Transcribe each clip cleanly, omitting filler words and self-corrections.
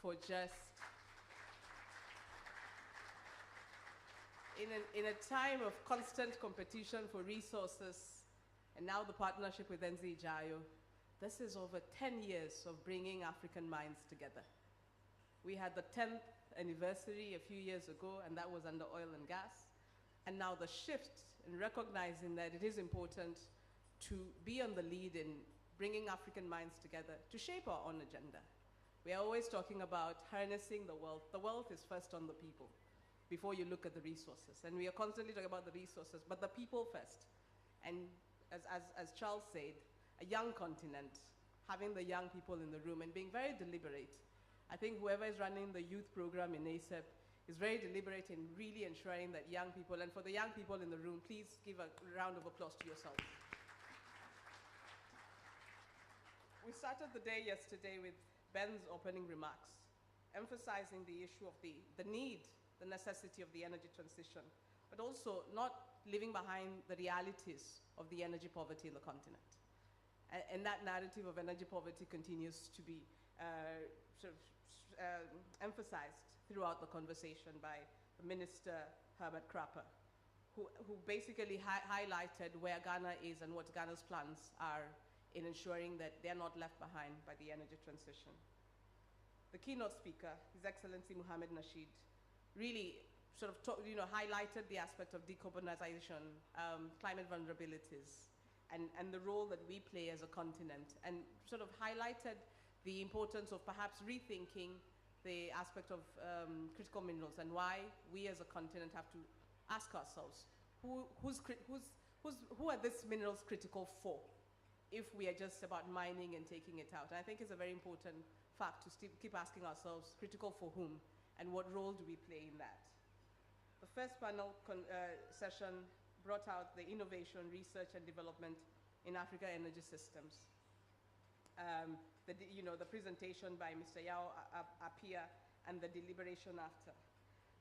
for just, in a time of constant competition for resources, and now the partnership with NZ Jayo, this is over 10 years of bringing African minds together. We had the 10th anniversary a few years ago, and that was under oil and gas. And now the shift in recognizing that it is important to be on the lead in bringing African minds together to shape our own agenda. We are always talking about harnessing the wealth. The wealth is first on the people before you look at the resources. And we are constantly talking about the resources, but the people first. And as Charles said, a young continent, having the young people in the room and being very deliberate. I think whoever is running the youth program in ASEP is very deliberate in really ensuring that young people, and for the young people in the room, please give a round of applause to yourselves. We started the day yesterday with Ben's opening remarks, emphasizing the issue of the need, the necessity of the energy transition, but also not leaving behind the realities of the energy poverty in the continent. And that narrative of energy poverty continues to be emphasized throughout the conversation by Minister Herbert Krapper, who basically highlighted where Ghana is and what Ghana's plans are in ensuring that they're not left behind by the energy transition. The keynote speaker, His Excellency Mohamed Nasheed, really sort of highlighted the aspect of decarbonization, climate vulnerabilities, and the role that we play as a continent, and sort of highlighted the importance of perhaps rethinking the aspect of critical minerals and why we as a continent have to ask ourselves, who are these minerals critical for if we are just about mining and taking it out? And I think it's a very important fact to keep asking ourselves, critical for whom, and what role do we play in that? The first panel session brought out the innovation, research, and development in Africa energy systems. The presentation by Mr. Yao Apia and the deliberation after.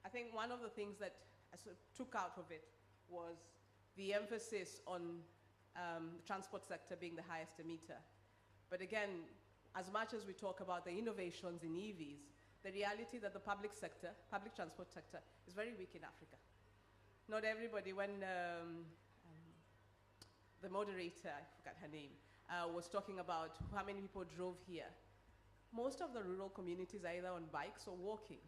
I think one of the things that I sort of took out of it was the emphasis on the transport sector being the highest emitter. But again, as much as we talk about the innovations in EVs, the reality that the public sector, public transport sector, is very weak in Africa. Not everybody, when the moderator, I forgot her name, was talking about how many people drove here. Most of the rural communities are either on bikes or walking.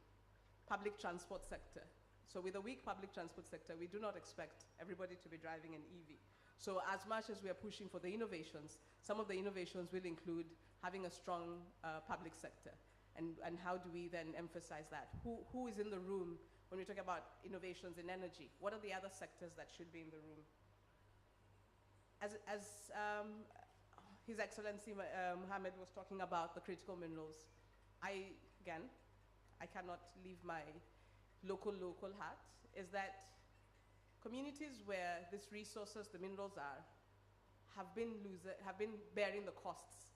Public transport sector. So with a weak public transport sector, we do not expect everybody to be driving an EV. So as much as we are pushing for the innovations, some of the innovations will include having a strong public sector. And how do we then emphasize that? Who is in the room when we talk about innovations in energy? What are the other sectors that should be in the room? As His Excellency Mohammed was talking about the critical minerals, I cannot leave my local hat, is that communities where these resources, the minerals are, have been bearing the costs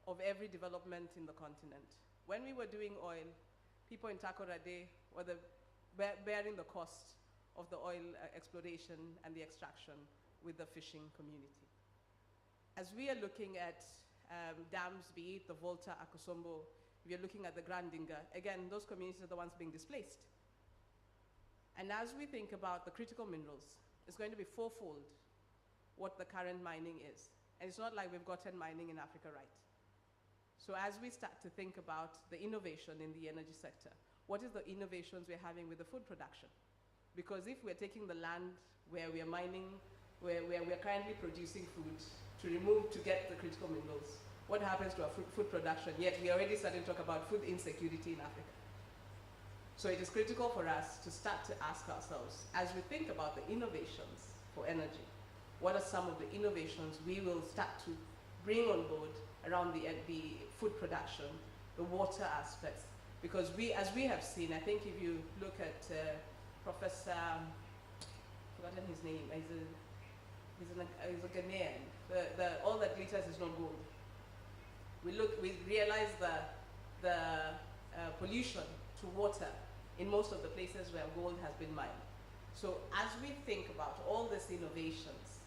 of every development in the continent. When we were doing oil, people in Takoradi were bearing the cost of the oil exploration and the extraction with the fishing community. As we are looking at dams, be it the Volta, Akosombo, we are looking at the Grandinga, again, those communities are the ones being displaced. And as we think about the critical minerals, it's going to be fourfold what the current mining is. And it's not like we've gotten mining in Africa right. So as we start to think about the innovation in the energy sector, what is the innovations we're having with the food production? Because if we're taking the land where we are mining, where we're currently producing food, to get the critical minerals, what happens to our food production? Yet we are already starting to talk about food insecurity in Africa. So it is critical for us to start to ask ourselves, as we think about the innovations for energy, what are some of the innovations we will start to bring on board around the food production, the water aspects? Because as we have seen, I think if you look at Professor, I've forgotten his name, he's a Ghanaian, all that glitters is not gold. We realize the pollution to water in most of the places where gold has been mined. So as we think about all these innovations,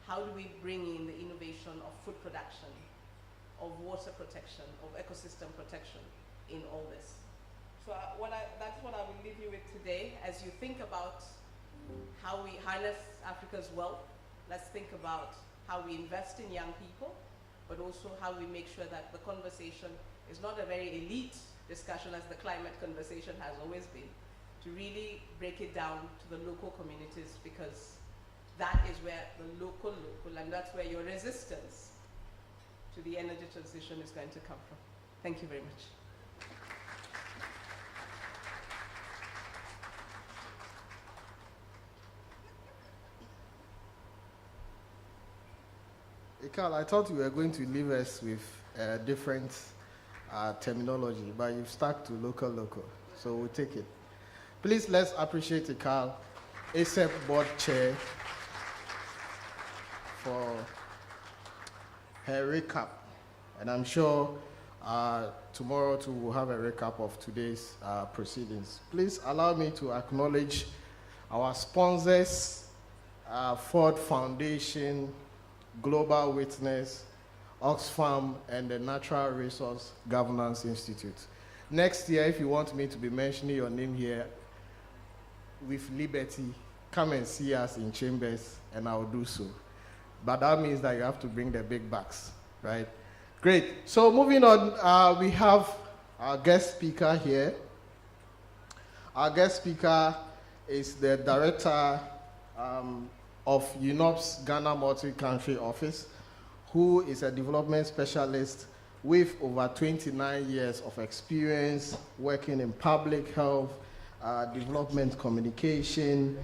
how do we bring in the innovation of food production, of water protection, of ecosystem protection, in all this. So that's what I will leave you with today. As you think about how we harness Africa's wealth, let's think about how we invest in young people, but also how we make sure that the conversation is not a very elite discussion as the climate conversation has always been, to really break it down to the local communities, because that is where the local, and that's where your resistance to the energy transition is going to come from. Thank you very much. Carl, I thought you were going to leave us with different terminology, but you've stuck to local, so we'll take it. Please, let's appreciate Carl, ASEP board chair, for her recap. And I'm sure tomorrow too we'll have a recap of today's proceedings. Please allow me to acknowledge our sponsors, Ford Foundation, Global Witness, Oxfam, and the Natural Resource Governance Institute. Next year, if you want me to be mentioning your name here with liberty, come and see us in chambers, and I'll do so. But that means that you have to bring the big bucks, right? Great. So moving on, we have our guest speaker here. Our guest speaker is the director of UNOPS Ghana Multi-Country Office, who is a development specialist with over 29 years of experience working in public health, development communication,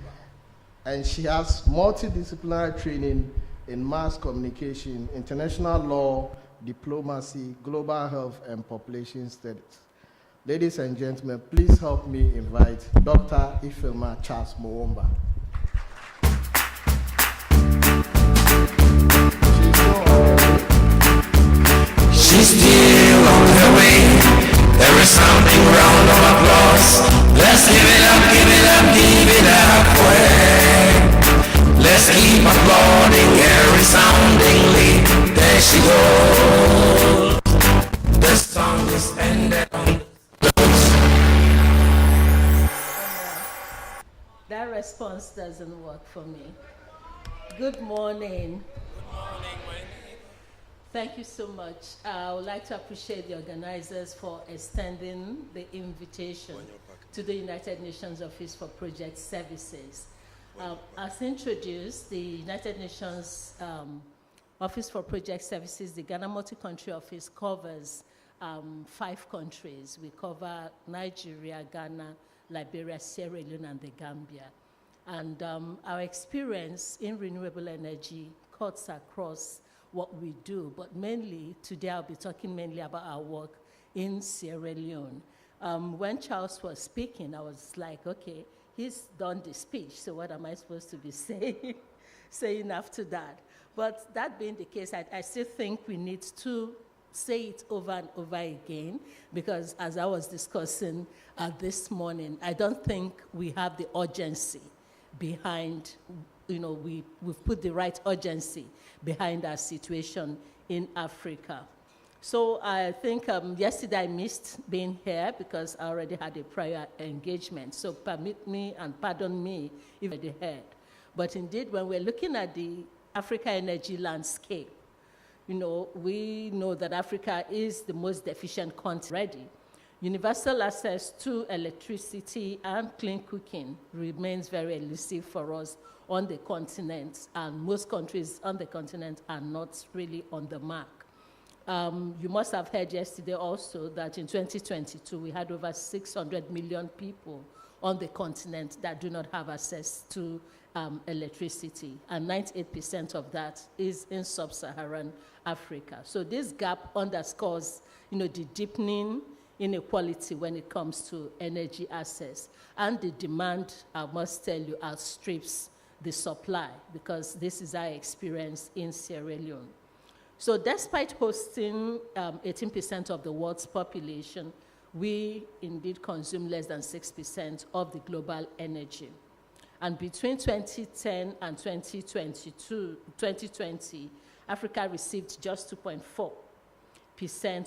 and she has multidisciplinary training in mass communication, international law, diplomacy, global health, and population studies. Ladies and gentlemen, please help me invite Dr. Ifeoma Charles Mowomba. She's still on her way. There is sounding round of applause. Let's give it up, give it up, give it up for her. Let's keep applauding her resoundingly. There she goes. The song is ended on the That response doesn't work for me. Good morning. Thank you so much. I would like to appreciate the organizers for extending the invitation to the United Nations Office for Project Services. As introduced, the United Nations Office for Project Services, the Ghana Multi-Country Office, covers 5 countries. We cover Nigeria, Ghana, Liberia, Sierra Leone, and the Gambia. And our experience in renewable energy cuts across what we do, but mainly, today I'll be talking mainly about our work in Sierra Leone. When Charles was speaking, I was like, okay, he's done the speech, so what am I supposed to be saying after that? But that being the case, I still think we need to say it over and over again, because as I was discussing this morning, I don't think we have the urgency behind, we've put the right urgency behind our situation in Africa. So I think yesterday I missed being here because I already had a prior engagement. So permit me and pardon me if I already heard. But indeed, when we're looking at the Africa energy landscape, we know that Africa is the most deficient continent already. Universal access to electricity and clean cooking remains very elusive for us on the continent, and most countries on the continent are not really on the mark. You must have heard yesterday also that in 2022, we had over 600 million people on the continent that do not have access to electricity, and 98% of that is in sub-Saharan Africa. So this gap underscores, the deepening inequality when it comes to energy access, and the demand, I must tell you, outstrips the supply, because this is our experience in Sierra Leone. So despite hosting 18% of the world's population, we indeed consume less than 6% of the global energy. And between 2010 and 2020, Africa received just 2.4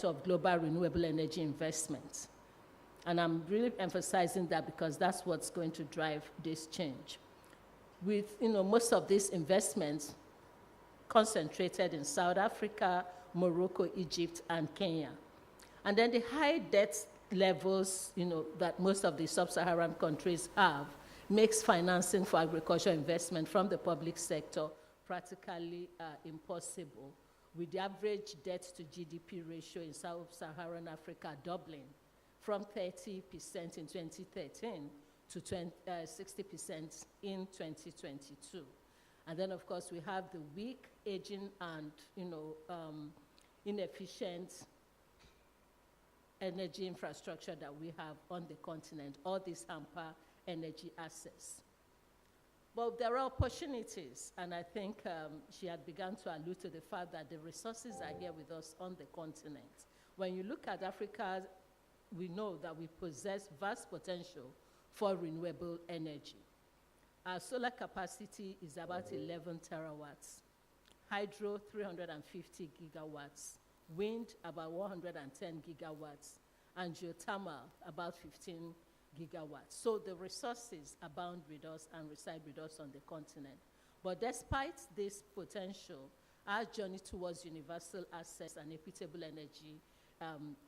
of global renewable energy investment. And I'm really emphasizing that because that's what's going to drive this change. With most of these investments concentrated in South Africa, Morocco, Egypt, and Kenya. And then the high debt levels that most of the sub-Saharan countries have makes financing for agriculture investment from the public sector practically impossible, with the average debt to GDP ratio in sub-Saharan Africa doubling from 30% in 2013 to 60% in 2022. And then, of course, we have the weak, aging, and inefficient energy infrastructure that we have on the continent. All these hamper energy access. But there are opportunities, and I think she had begun to allude to the fact that the resources are here with us on the continent. When you look at Africa, we know that we possess vast potential for renewable energy. Our solar capacity is about 11 terawatts, hydro 350 gigawatts, wind about 110 gigawatts, and geothermal about 15 gigawatts. So the resources abound with us and reside with us on the continent. But despite this potential, our journey towards universal access and equitable energy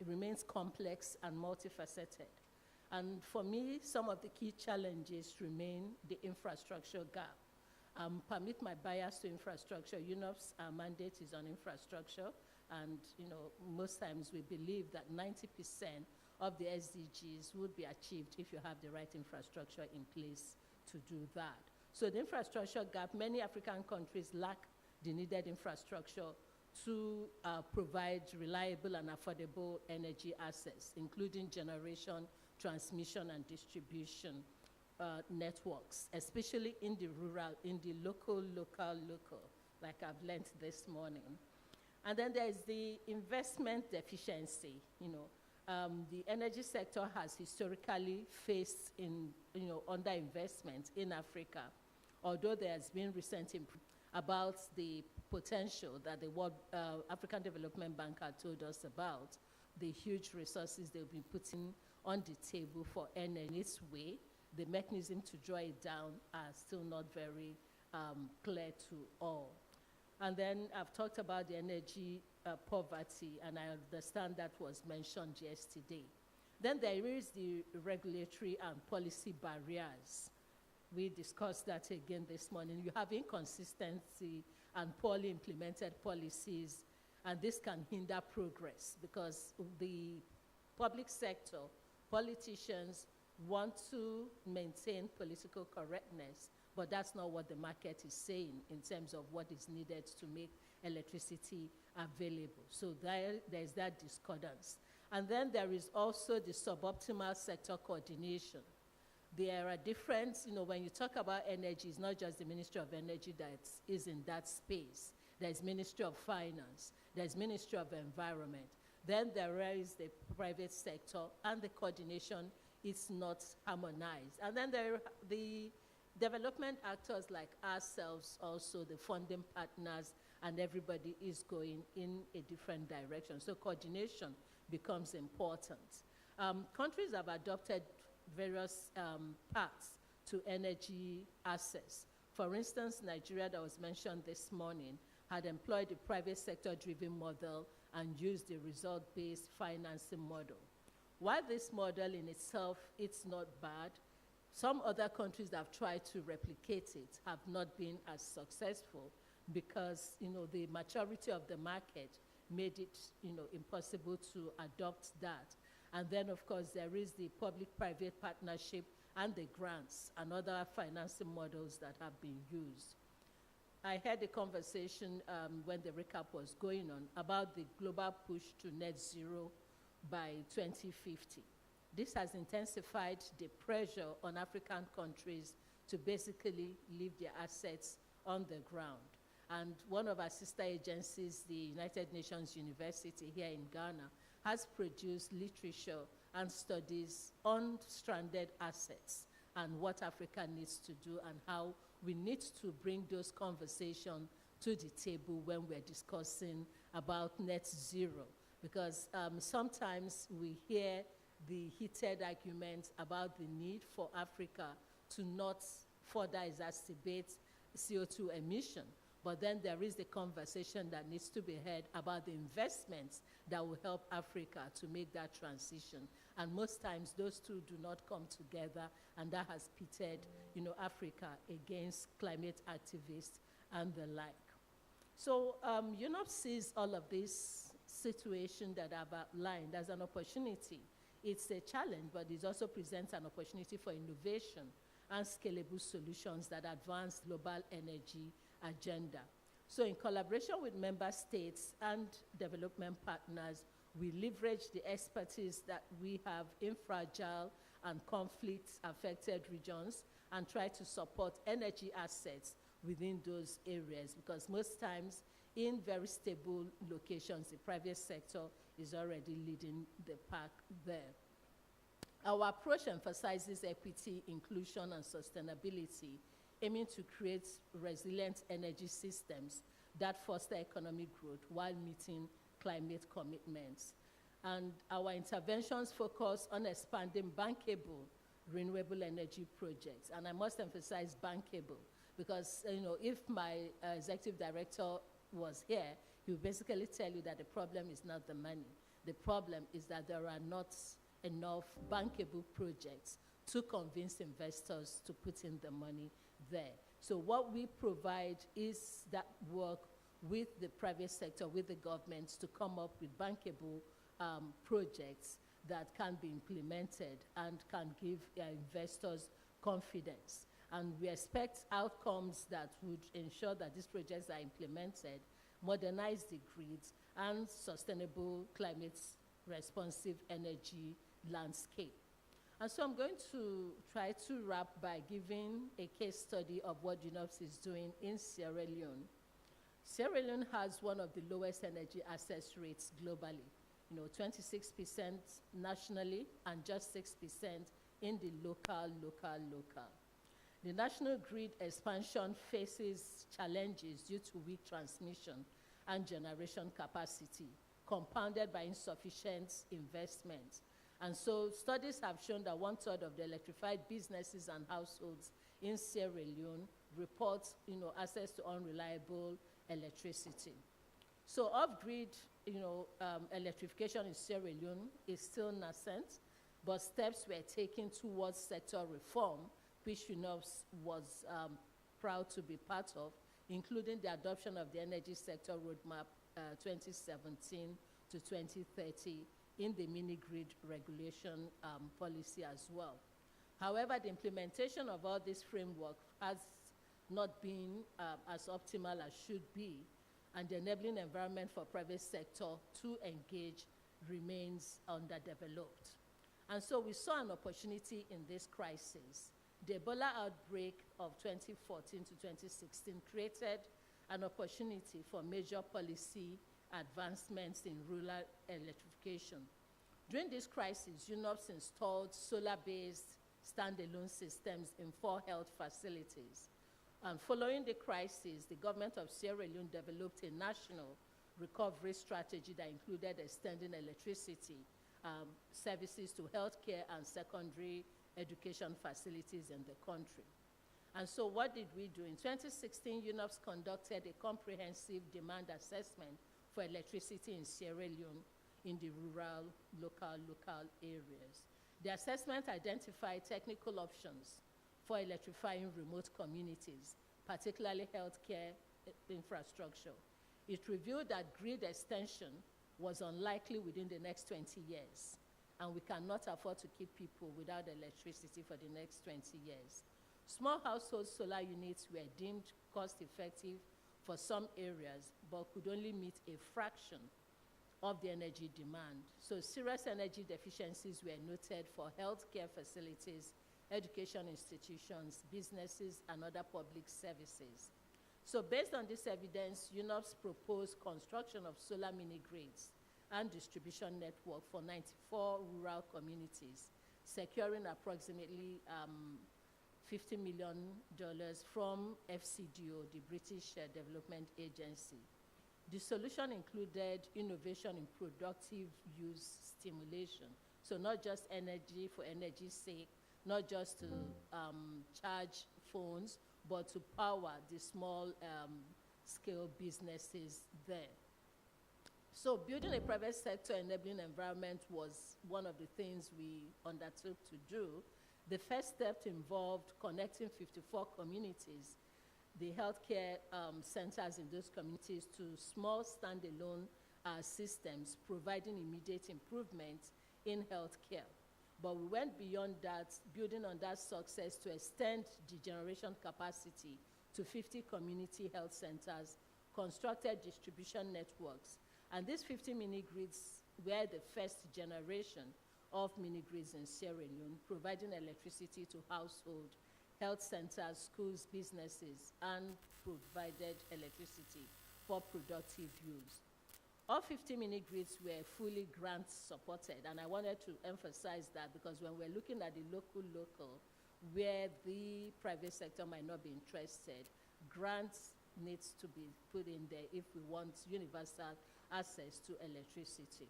remains complex and multifaceted. And for me, some of the key challenges remain the infrastructure gap. Permit my bias to infrastructure. UNOPS, our mandate is on infrastructure, and most times we believe that 90% of the SDGs would be achieved if you have the right infrastructure in place to do that. So the infrastructure gap, many African countries lack the needed infrastructure to provide reliable and affordable energy access, including generation, transmission, and distribution networks, especially in the rural, in the local, like I've learned this morning. And then there's the investment deficiency. The energy sector has historically faced underinvestment in Africa, although there has been recent improvement about the potential that the World African Development Bank had told us about, the huge resources they'll be putting on the table for energy. In its way, the mechanism to draw it down are still not very clear to all. And then I've talked about the energy poverty, and I understand that was mentioned yesterday. Then there is the regulatory and policy barriers. We discussed that again this morning. You have inconsistency and poorly implemented policies, and this can hinder progress because the public sector, politicians want to maintain political correctness, but that's not what the market is saying in terms of what is needed to make electricity available. So there's that discordance. And then there is also the suboptimal sector coordination. There are different, when you talk about energy, it's not just the Ministry of Energy that is in that space. There's Ministry of Finance, there's Ministry of Environment. Then there is the private sector, and the coordination is not harmonized. And then there are the development actors like ourselves, also the funding partners, and everybody is going in a different direction. So coordination becomes important. Countries have adopted various paths to energy access. For instance, Nigeria, that was mentioned this morning, had employed a private sector-driven model and used the result-based financing model. While this model in itself, it's not bad, some other countries that have tried to replicate it have not been as successful because the maturity of the market made it impossible to adopt that. And then, of course, there is the public-private partnership and the grants and other financing models that have been used. I had a conversation when the recap was going on about the global push to net zero by 2050. This has intensified the pressure on African countries to basically leave their assets on the ground. And one of our sister agencies, the United Nations University here in Ghana, has produced literature and studies on stranded assets and what Africa needs to do and how we need to bring those conversations to the table when we're discussing about net zero. because sometimes we hear the heated arguments about the need for Africa to not further exacerbate CO2 emission. But then there is the conversation that needs to be had about the investments that will help Africa to make that transition. And most times those two do not come together, and that has pitted, Africa against climate activists and the like. So UNOP sees all of this situation that I've outlined as an opportunity. It's a challenge, but it also presents an opportunity for innovation and scalable solutions that advance global energy agenda. So in collaboration with member states and development partners, we leverage the expertise that we have in fragile and conflict-affected regions and try to support energy assets within those areas, because most times in very stable locations, the private sector is already leading the pack there. Our approach emphasizes equity, inclusion, and sustainability, aiming to create resilient energy systems that foster economic growth while meeting climate commitments. And our interventions focus on expanding bankable renewable energy projects. And I must emphasize bankable, because if my executive director was here, he would basically tell you that the problem is not the money. The problem is that there are not enough bankable projects to convince investors to put in the money there. So what we provide is that work with the private sector, with the governments, to come up with bankable projects that can be implemented and can give investors confidence. And we expect outcomes that would ensure that these projects are implemented, modernize the grids, and sustainable climate responsive energy landscape. And so I'm going to try to wrap by giving a case study of what UNOPS is doing in Sierra Leone. Sierra Leone has one of the lowest energy access rates globally, 26% nationally and just 6% in the local. The national grid expansion faces challenges due to weak transmission and generation capacity, compounded by insufficient investment. And so studies have shown that 1/3 of the electrified businesses and households in Sierra Leone report access to unreliable electricity. So off-grid electrification in Sierra Leone is still nascent, but steps were taken towards sector reform, which UNOPS was proud to be part of, including the adoption of the Energy Sector Roadmap 2017 to 2030 in the mini-grid regulation policy as well. However, the implementation of all this framework has not been as optimal as should be, and the enabling environment for private sector to engage remains underdeveloped. And so we saw an opportunity in this crisis. The Ebola outbreak of 2014 to 2016 created an opportunity for major policy advancements in rural electrification. During this crisis, UNOPS installed solar-based standalone systems in 4 health facilities. And following the crisis, the government of Sierra Leone developed a national recovery strategy that included extending electricity services to healthcare and secondary education facilities in the country. And so what did we do? In 2016, UNOPS conducted a comprehensive demand assessment for electricity in Sierra Leone in the rural, local areas. The assessment identified technical options for electrifying remote communities, particularly healthcare infrastructure. It revealed that grid extension was unlikely within the next 20 years, and we cannot afford to keep people without electricity for the next 20 years. Small household solar units were deemed cost-effective for some areas, but could only meet a fraction of the energy demand. So serious energy deficiencies were noted for healthcare facilities, education institutions, businesses, and other public services. So based on this evidence, UNOPS proposed construction of solar mini-grids and distribution network for 94 rural communities, securing approximately $50 million from FCDO, the British Development Agency. The solution included innovation in productive use stimulation. So not just energy for energy's sake, not just to charge phones, but to power the small scale businesses there. So building a private sector enabling environment was one of the things we undertook to do. The first step involved connecting 54 communities, the healthcare centers in those communities, to small standalone systems providing immediate improvement in healthcare. But we went beyond that, building on that success to extend the generation capacity to 50 community health centers, constructed distribution networks. And these 50 mini-grids were the first generation of mini-grids in Sierra Leone, providing electricity to household, health centers, schools, businesses, and provided electricity for productive use. All 50 mini-grids were fully grant supported, and I wanted to emphasize that because when we're looking at the local, where the private sector might not be interested, grants needs to be put in there if we want universal access to electricity.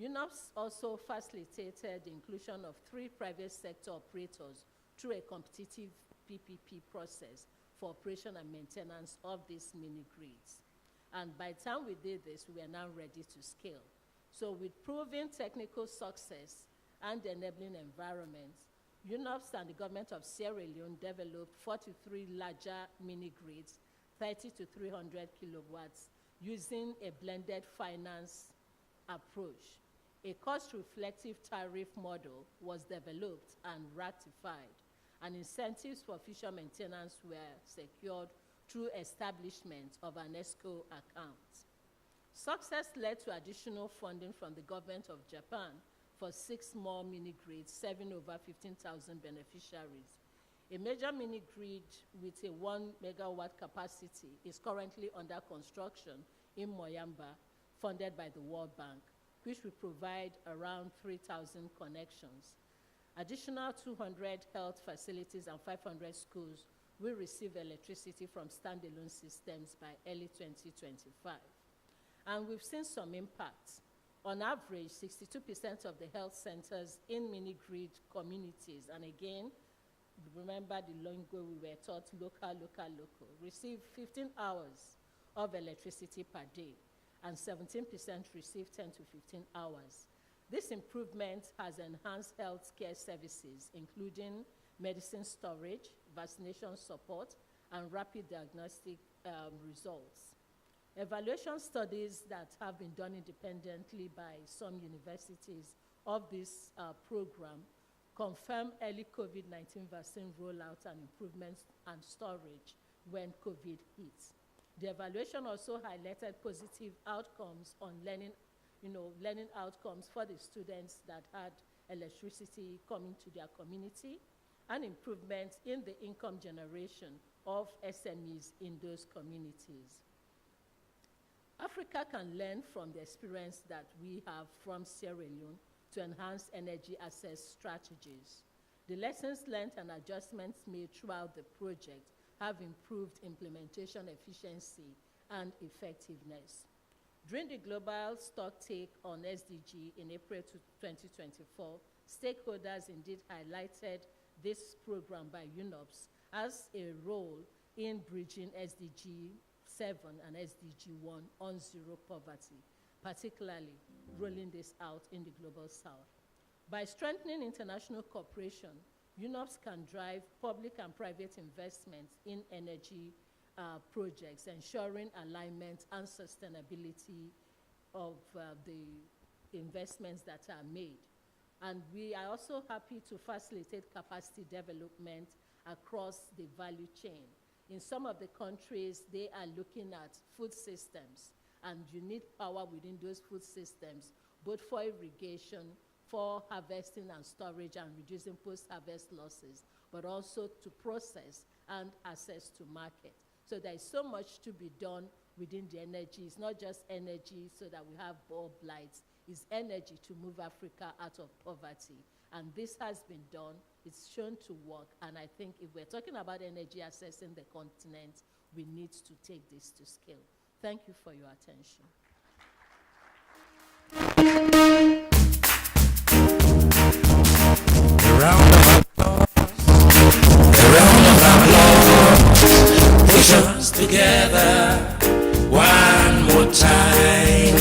UNOPS also facilitated the inclusion of 3 private sector operators through a competitive PPP process for operation and maintenance of these mini-grids. And by the time we did this, we are now ready to scale. So with proven technical success and enabling environments, UNOPS and the government of Sierra Leone developed 43 larger mini-grids, 30 to 300 kilowatts, using a blended finance approach. A cost-reflective tariff model was developed and ratified, and incentives for future maintenance were secured through establishment of an ESCO account. Success led to additional funding from the government of Japan for 6 more mini-grids, serving over 15,000 beneficiaries. A major mini-grid with a 1 megawatt capacity is currently under construction in Moyamba, funded by the World Bank, which will provide around 3,000 connections. Additional 200 health facilities and 500 schools will receive electricity from standalone systems by early 2025. And we've seen some impacts. On average, 62% of the health centers in mini-grid communities, and again, remember the lingo we were taught, local, receive 15 hours of electricity per day, and 17% receive 10 to 15 hours. This improvement has enhanced healthcare services, including medicine storage, vaccination support, and rapid diagnostic results. Evaluation studies that have been done independently by some universities of this program confirm early COVID-19 vaccine rollout and improvements and storage when COVID hits. The evaluation also highlighted positive outcomes on learning outcomes for the students that had electricity coming to their community, and improvements in the income generation of SMEs in those communities. Africa can learn from the experience that we have from Sierra Leone to enhance energy access strategies. The lessons learned and adjustments made throughout the project have improved implementation efficiency and effectiveness. During the global stocktake on SDG in April 2024, stakeholders indeed highlighted this program by UNOPS as a role in bridging SDG 7 and SDG 1 on zero poverty, particularly rolling this out in the global south. By strengthening international cooperation, UNOPS can drive public and private investments in energy projects, ensuring alignment and sustainability of the investments that are made. And we are also happy to facilitate capacity development across the value chain. In some of the countries, they are looking at food systems, and you need power within those food systems, both for irrigation, for harvesting and storage and reducing post-harvest losses, but also to process and access to market. So there is so much to be done within the energy. It's not just energy so that we have bulb lights. It's energy to move Africa out of poverty. And this has been done. It's shown to work. And I think if we're talking about energy access in the continent, we need to take this to scale. Thank you for your attention. A round of applause, a round of applause, push us together one more time.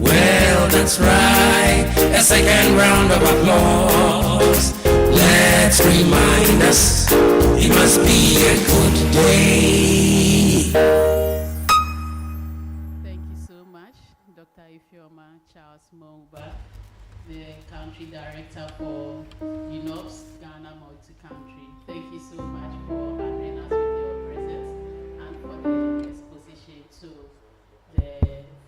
Well, that's right, a second round of applause. Let's remind us, it must be a good day. Thank you so much, Dr. Ifeoma Charles Mongba, the Country Director for UNOPS Ghana Multi-Country. Thank you so much for honoring us with your presence and for the exposition to the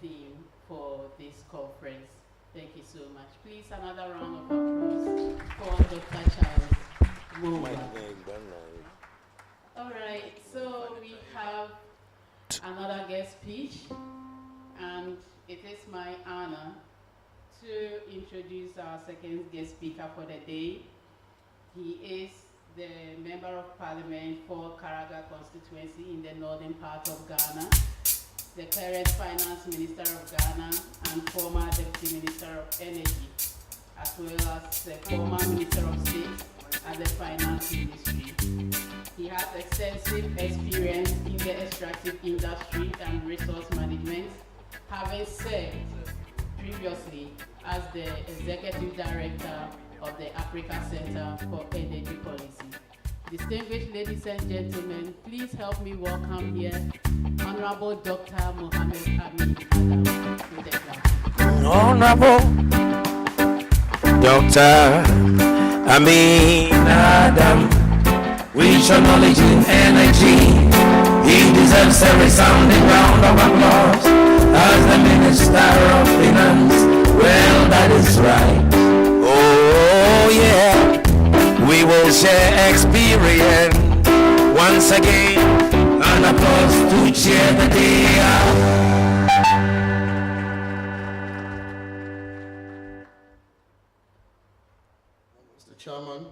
theme for this conference. Thank you so much. Please, another round of applause for Dr. Charles Mongba. All right, so we have another guest speech, and it is my honor to introduce our second guest speaker for the day. He is the Member of Parliament for Karaga constituency in the northern part of Ghana, the current Finance Minister of Ghana and former Deputy Minister of Energy, as well as the former Minister of State at the Finance Ministry. He has extensive experience in the extractive industry and resource management, having served previously as the Executive Director of the Africa Center for Energy Policy. Distinguished ladies and gentlemen, please help me welcome here Honorable Dr. Mohammed Amin Adam to the class. Honorable Dr. Amin Adam, with your knowledge in energy, he deserves a resounding round of applause as the Minister of Finance. Well, that is right. Oh yeah, we will share experience once again. An applause to cheer the day up. Mr. Chairman,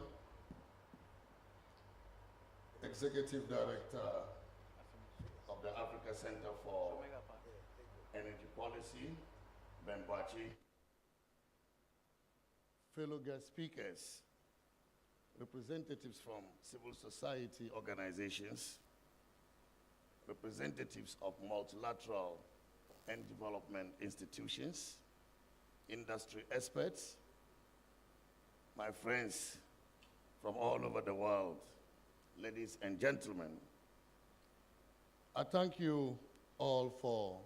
Executive Director of the Africa Center for Energy Policy, Ben Bachi, fellow guest speakers, representatives from civil society organizations, representatives of multilateral and development institutions, industry experts, my friends from all over the world, ladies and gentlemen, I thank you all for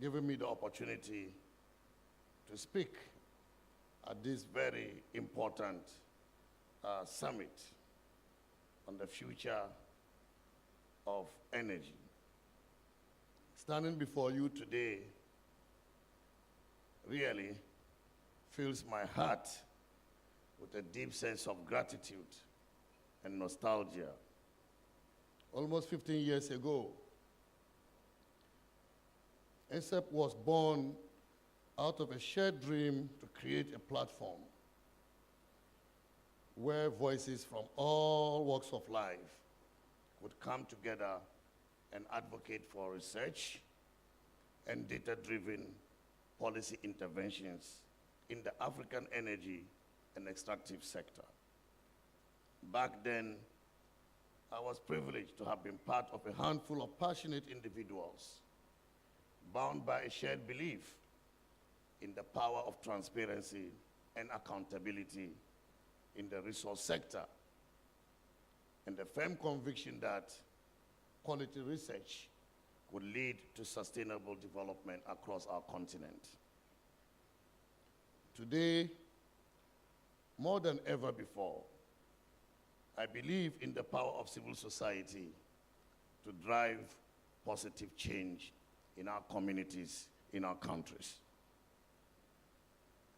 giving me the opportunity to speak at this very important summit on the future of energy. Standing before you today really fills my heart with a deep sense of gratitude and nostalgia. Almost 15 years ago, ESEP was born out of a shared dream to create a platform where voices from all walks of life would come together and advocate for research and data-driven policy interventions in the African energy and extractive sector. Back then, I was privileged to have been part of a handful of passionate individuals bound by a shared belief in the power of transparency and accountability in the resource sector, and the firm conviction that quality research would lead to sustainable development across our continent. Today, more than ever before, I believe in the power of civil society to drive positive change in our communities, in our countries.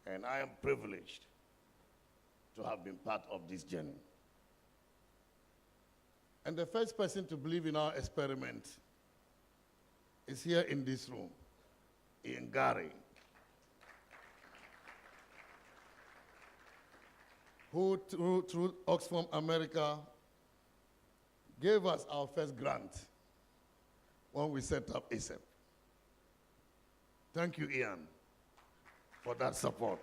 And I am privileged to have been part of this journey. And the first person to believe in our experiment is here in this room, Ian Gary, who through Oxfam America gave us our first grant when we set up ESEP. Thank you, Ian, for that support.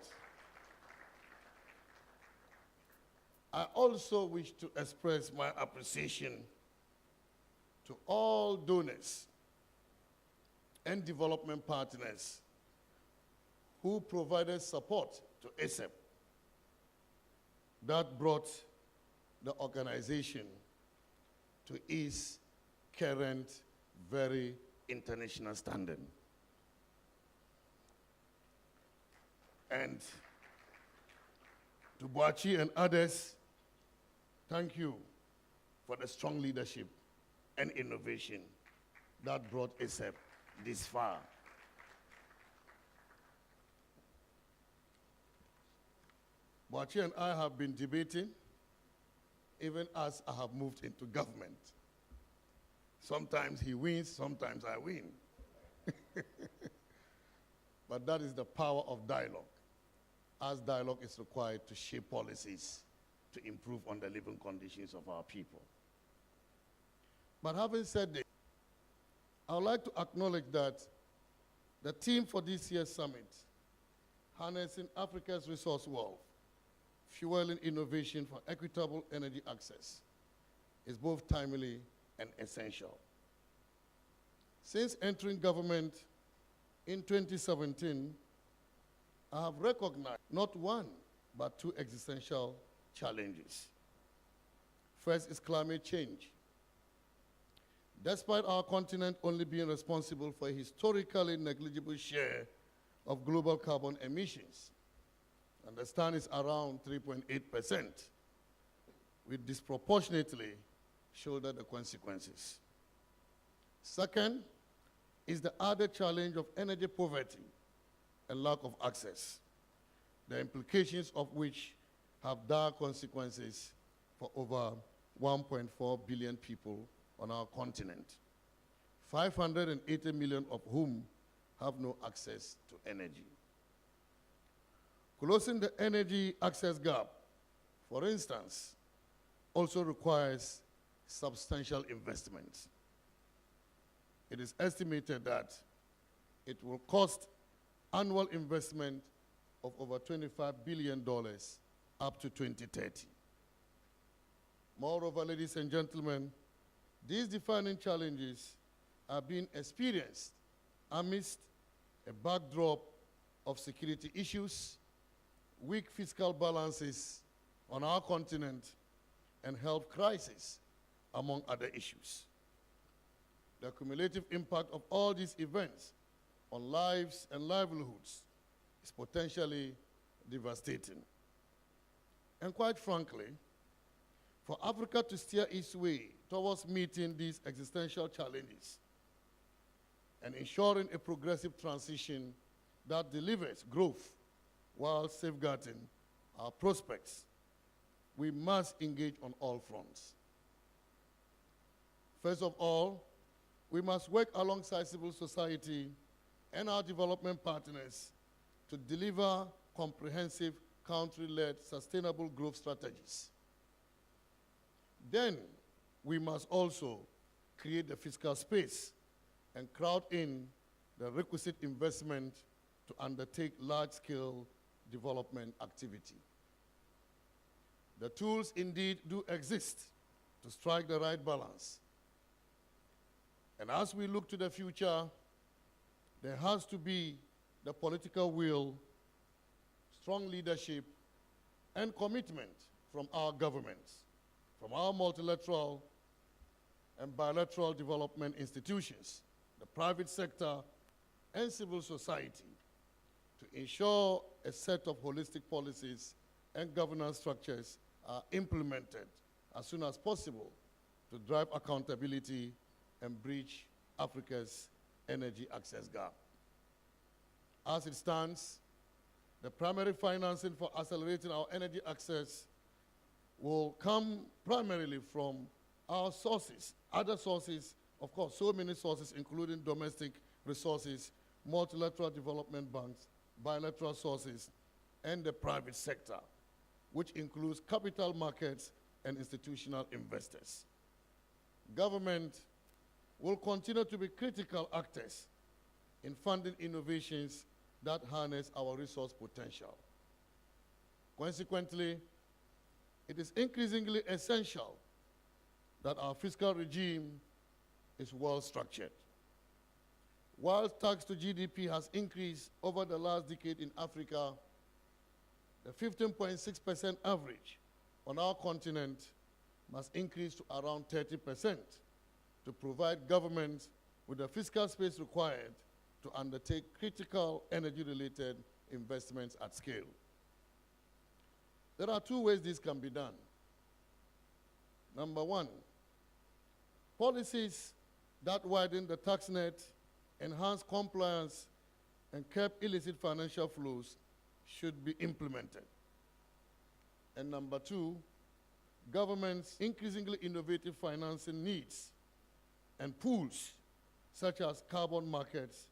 I also wish to express my appreciation to all donors and development partners who provided support to ASEP that brought the organization to its current very international standing. And to Boachi and others, thank you for the strong leadership and innovation that brought ASEP this far. Boachi and I have been debating even as I have moved into government. Sometimes he wins, sometimes I win. But that is the power of dialogue, as dialogue is required to shape policies to improve on the living conditions of our people. But having said this, I would like to acknowledge that the theme for this year's summit, Harnessing Africa's Resource Wealth, Fueling Innovation for Equitable Energy Access, is both timely and essential. Since entering government in 2017, I have recognized not one, but two existential challenges. First is climate change. Despite our continent only being responsible for a historically negligible share of global carbon emissions, and the stand is around 3.8%, we disproportionately shoulder the consequences. Second is the added challenge of energy poverty and lack of access, the implications of which have dire consequences for over 1.4 billion people on our continent, 580 million of whom have no access to energy. Closing the energy access gap, for instance, also requires substantial investment. It is estimated that it will cost annual investment of over $25 billion up to 2030. Moreover, ladies and gentlemen, these defining challenges are being experienced amidst a backdrop of security issues, weak fiscal balances on our continent, and health crisis, among other issues. The cumulative impact of all these events on lives and livelihoods is potentially devastating. And quite frankly, for Africa to steer its way towards meeting these existential challenges and ensuring a progressive transition that delivers growth while safeguarding our prospects, we must engage on all fronts. First of all, we must work alongside civil society and our development partners to deliver comprehensive, country-led, sustainable growth strategies. Then, we must also create the fiscal space and crowd in the requisite investment to undertake large-scale development activity. The tools indeed do exist to strike the right balance. And as we look to the future, there has to be the political will, strong leadership, and commitment from our governments, from our multilateral and bilateral development institutions, the private sector, and civil society to ensure a set of holistic policies and governance structures are implemented as soon as possible to drive accountability and bridge Africa's energy access gap. As it stands, the primary financing for accelerating our energy access will come primarily from our sources. Other sources, of course, so many sources, including domestic resources, multilateral development banks, bilateral sources, and the private sector, which includes capital markets and institutional investors. Government will continue to be critical actors in funding innovations that harness our resource potential. Consequently, it is increasingly essential that our fiscal regime is well structured. While tax to GDP has increased over the last decade in Africa, the 15.6% average on our continent must increase to around 30% to provide governments with the fiscal space required to undertake critical energy-related investments at scale. There are two ways this can be done. Number one, policies that widen the tax net, enhance compliance, and curb illicit financial flows should be implemented. And number two, governments' increasingly innovative financing needs and pools, such as carbon markets,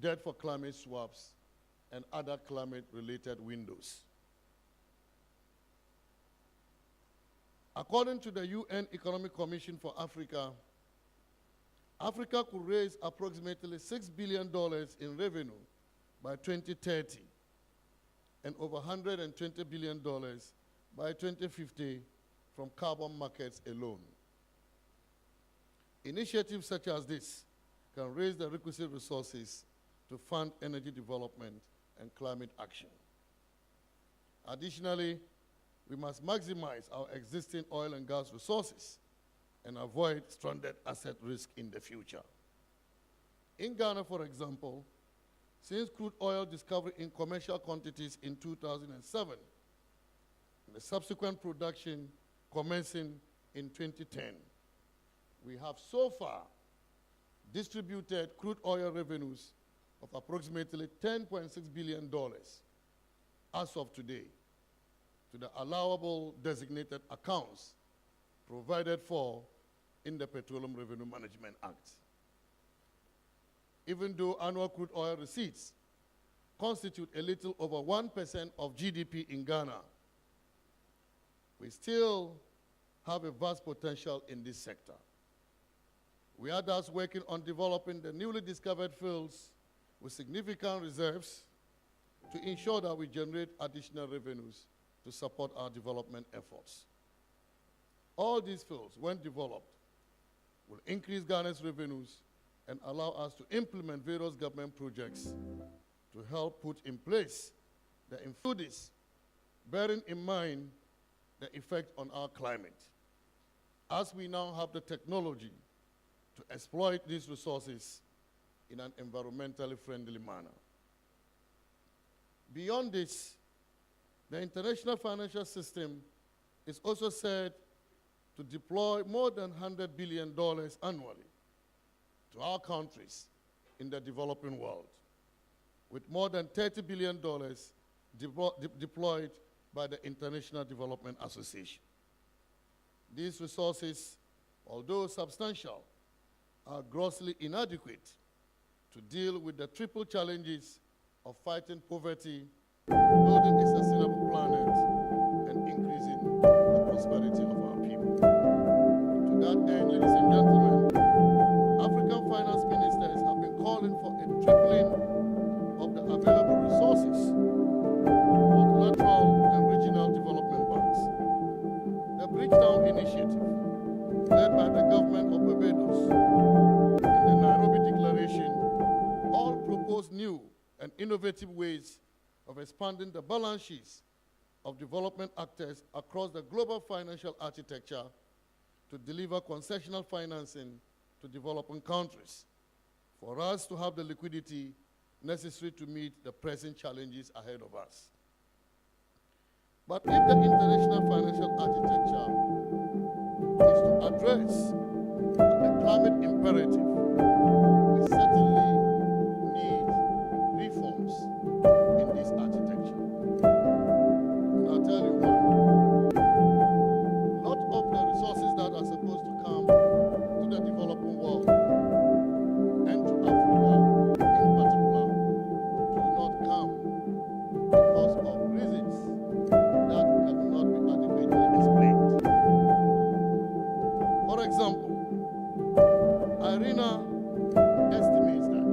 debt for climate swaps, and other climate-related windows. According to the UN Economic Commission for Africa, Africa could raise approximately $6 billion in revenue by 2030 and over $120 billion by 2050 from carbon markets alone. Initiatives such as this can raise the requisite resources to fund energy development and climate action. Additionally, we must maximize our existing oil and gas resources and avoid stranded asset risk in the future. In Ghana, for example, since crude oil discovery in commercial quantities in 2007, and the subsequent production commencing in 2010, we have so far distributed crude oil revenues of approximately $10.6 billion as of today to the allowable designated accounts provided for in the Petroleum Revenue Management Act. Even though annual crude oil receipts constitute a little over 1% of GDP in Ghana, we still have a vast potential in this sector. We are thus working on developing the newly discovered fields with significant reserves to ensure that we generate additional revenues to support our development efforts. All these fields, when developed, will increase Ghana's revenues and allow us to implement various government projects to help put in place the influence, bearing in mind the effect on our climate. As we now have the technology to exploit these resources in an environmentally friendly manner. Beyond this, the international financial system is also said to deploy more than $100 billion annually to our countries in the developing world, with more than $30 billion deployed by the International Development Association. These resources, although substantial, are grossly inadequate to deal with the triple challenges of fighting poverty, building a sustainable planet, and increasing the prosperity of our people. To that end, ladies and gentlemen, African finance ministers have been calling for a tripling of the available resources to multilateral and regional development banks. The Bridgetown Initiative, led by the government of Barbados, and the Nairobi Declaration all propose new and innovative ways of expanding the balance sheets of development actors across the global financial architecture to deliver concessional financing to developing countries for us to have the liquidity necessary to meet the present challenges ahead of us. But if the international financial architecture is to address the climate imperative, we certainly need reforms in this architecture. And I'll tell you why. A lot of the resources that are supposed to come to the developing world and to Africa in particular do not come because of reasons that cannot be adequately explained. For example, IRENA estimates that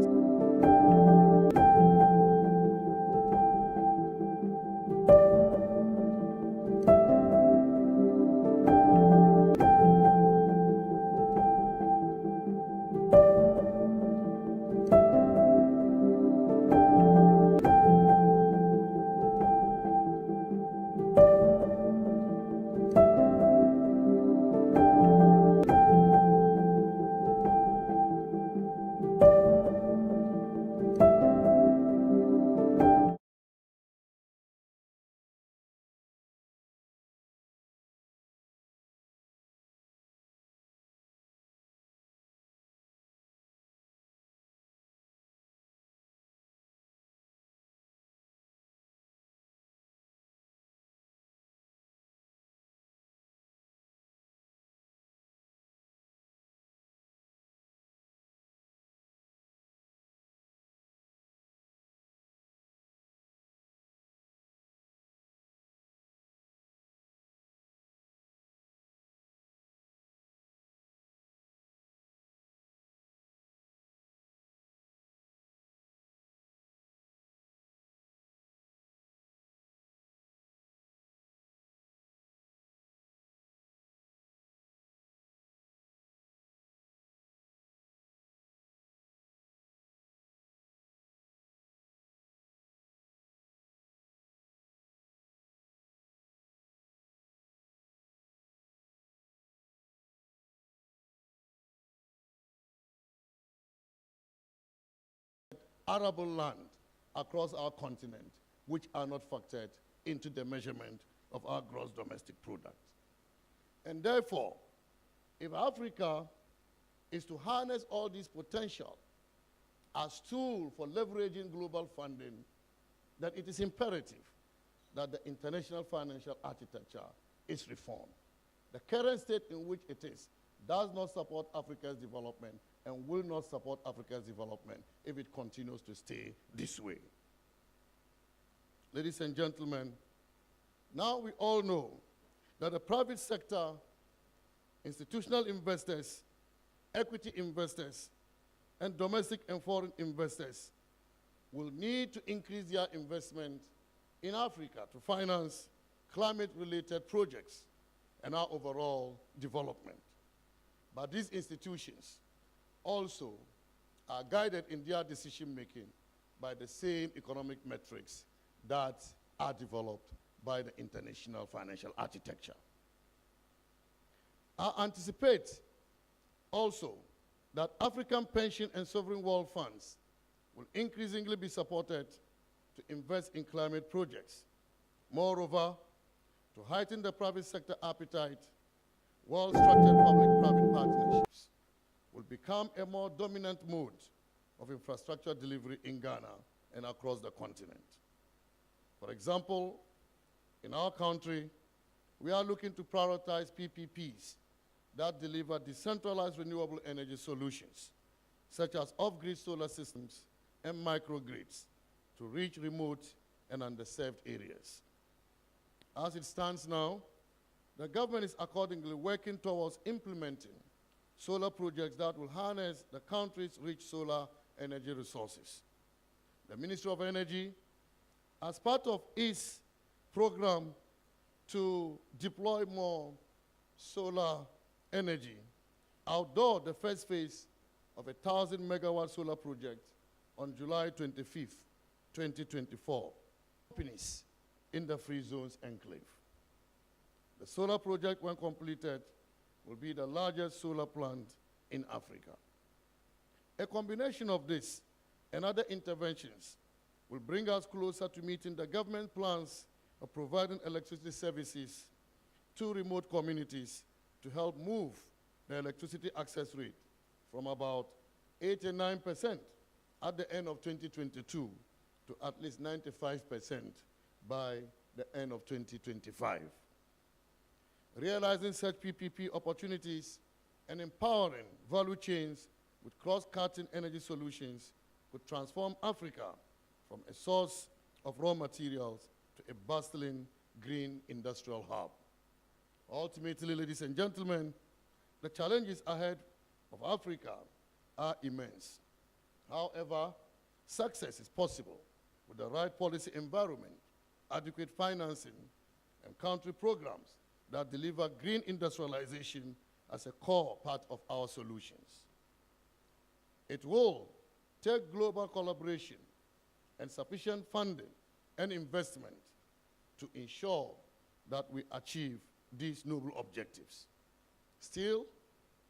arable land across our continent, which are not factored into the measurement of our gross domestic product. And therefore, if Africa is to harness all this potential as tool for leveraging global funding, then it is imperative that the international financial architecture is reformed. The current state in which it is does not support Africa's development and will not support Africa's development if it continues to stay this way. Ladies and gentlemen, now we all know that the private sector, institutional investors, equity investors, and domestic and foreign investors will need to increase their investment in Africa to finance climate-related projects and our overall development. But these institutions also are guided in their decision-making by the same economic metrics that are developed by the international financial architecture. I anticipate also that African pension and sovereign wealth funds will increasingly be supported to invest in climate projects. Moreover, to heighten the private sector appetite, well-structured public-private partnerships will become a more dominant mode of infrastructure delivery in Ghana and across the continent. For example, in our country, we are looking to prioritize PPPs that deliver decentralized renewable energy solutions, such as off-grid solar systems and microgrids, to reach remote and underserved areas. As it stands now, the government is accordingly working towards implementing solar projects that will harness the country's rich solar energy resources. The Ministry of Energy, as part of its program to deploy more solar energy, outdoored the first phase of a 1,000-megawatt solar project on July 25th, 2024, companies in the Free Zones Enclave. The solar project, when completed, will be the largest solar plant in Africa. A combination of this and other interventions will bring us closer to meeting the government plans of providing electricity services to remote communities to help move the electricity access rate from about 89% at the end of 2022 to at least 95% by the end of 2025. Realizing such PPP opportunities and empowering value chains with cross-cutting energy solutions could transform Africa from a source of raw materials to a bustling green industrial hub. Ultimately, ladies and gentlemen, the challenges ahead of Africa are immense. However, success is possible with the right policy environment, adequate financing, and country programs that deliver green industrialization as a core part of our solutions. It will take global collaboration and sufficient funding and investment to ensure that we achieve these noble objectives. Still,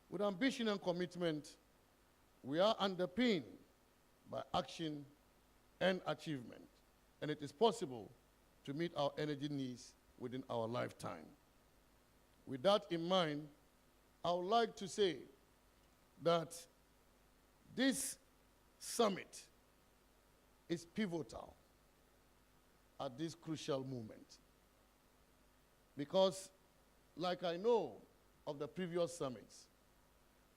with ambition and commitment, we are underpinned by action and achievement, and it is possible to meet our energy needs within our lifetime. With that in mind, I would like to say that this summit is pivotal at this crucial moment. Because, like I know of the previous summits,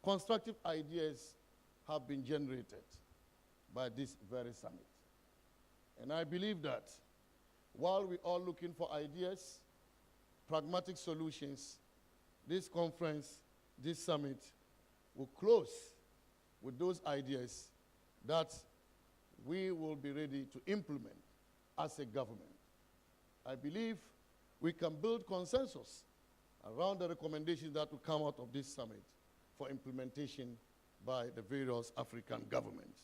constructive ideas have been generated by this very summit. And I believe that while we're all looking for ideas, pragmatic solutions, this conference, this summit will close with those ideas that we will be ready to implement as a government. I believe we can build consensus around the recommendations that will come out of this summit for implementation by the various African governments.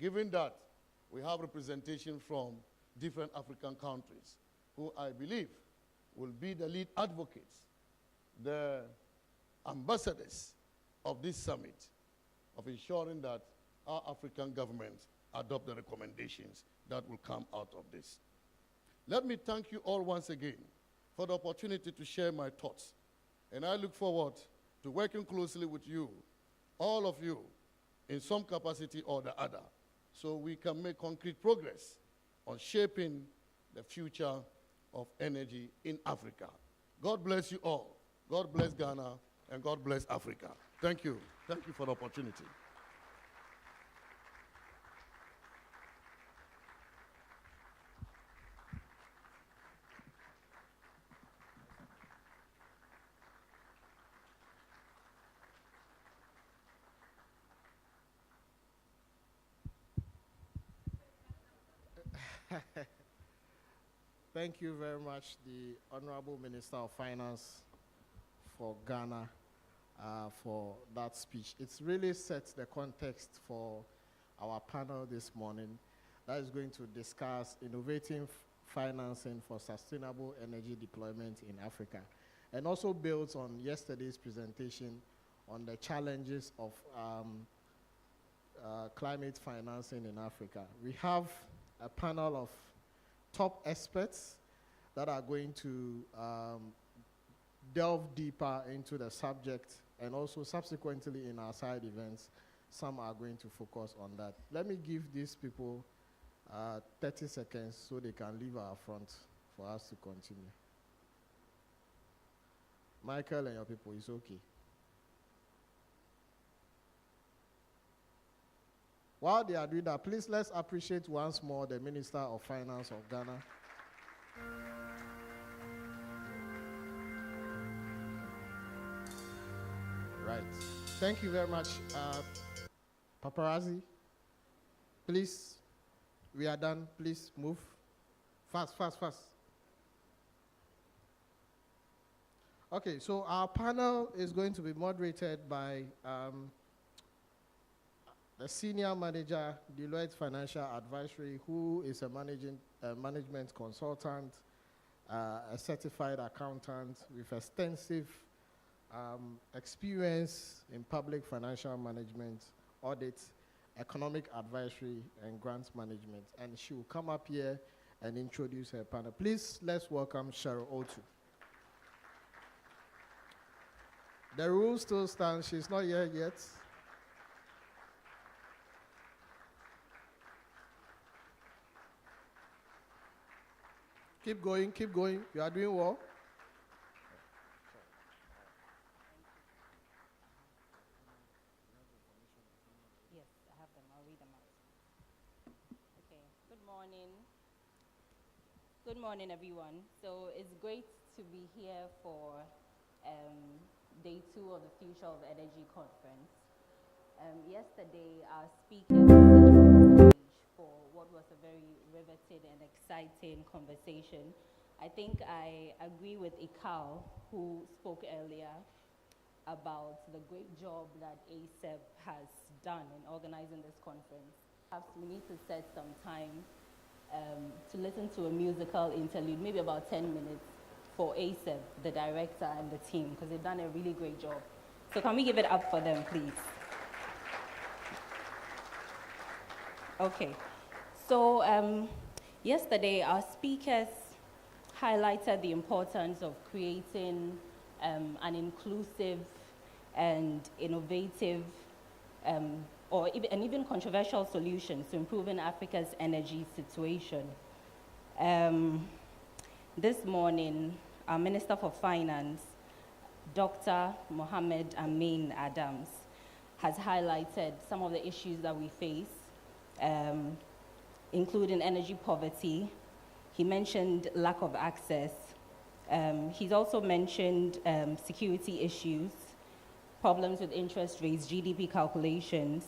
Given that we have representation from different African countries who I believe will be the lead advocates, the ambassadors of this summit, of ensuring that our African governments adopt the recommendations that will come out of this. Let me thank you all once again for the opportunity to share my thoughts. And I look forward to working closely with you, all of you, in some capacity or the other, so we can make concrete progress on shaping the future of energy in Africa. God bless you all. God bless Ghana, and God bless Africa. Thank you. Thank you for the opportunity. Thank you very much, the Honorable Minister of Finance for Ghana, for that speech. It's really set the context for our panel this morning that is going to discuss innovative financing for sustainable energy deployment in Africa, and also builds on yesterday's presentation on the challenges of climate financing in Africa. We have a panel of top experts that are going to delve deeper into the subject, and also subsequently in our side events, some are going to focus on that. Let me give these people 30 seconds so they can leave our front for us to continue. Michael and your people, it's okay. While they are doing that, please let's appreciate once more the Minister of Finance of Ghana. Right. Thank you very much. Paparazzi, please, we are done. Please move. Fast, fast, fast. Okay, so our panel is going to be moderated by the Senior Manager, Deloitte Financial Advisory, who is a management consultant, a certified accountant with extensive experience in public financial management, audit, economic advisory, and grants management. And she will come up here and introduce her panel. Please, let's welcome Cheryl Otu. The rule still stands. She's not here yet. Keep going, keep going. You are doing well. Yes, I have them. I'll read them out. Okay, good morning. Good morning, everyone. So it's great to be here for day 2 of the Future of Energy conference. Yesterday, our speakers set the stage for what was a very riveting and exciting conversation. I think I agree with Ikao, who spoke earlier about the great job that ASEP has done in organizing this conference. Perhaps we need to set some time to listen to a musical interlude, maybe about 10 minutes, for ASEP, the director and the team, because they've done a really great job. So can we give it up for them, please? Okay. So yesterday, our speakers highlighted the importance of creating an inclusive and innovative and even controversial solutions to improving Africa's energy situation. This morning, our Minister for Finance, Dr. Mohamed Amin Adams, has highlighted some of the issues that we face, including energy poverty. He mentioned lack of access. He's also mentioned security issues, problems with interest rates, GDP calculations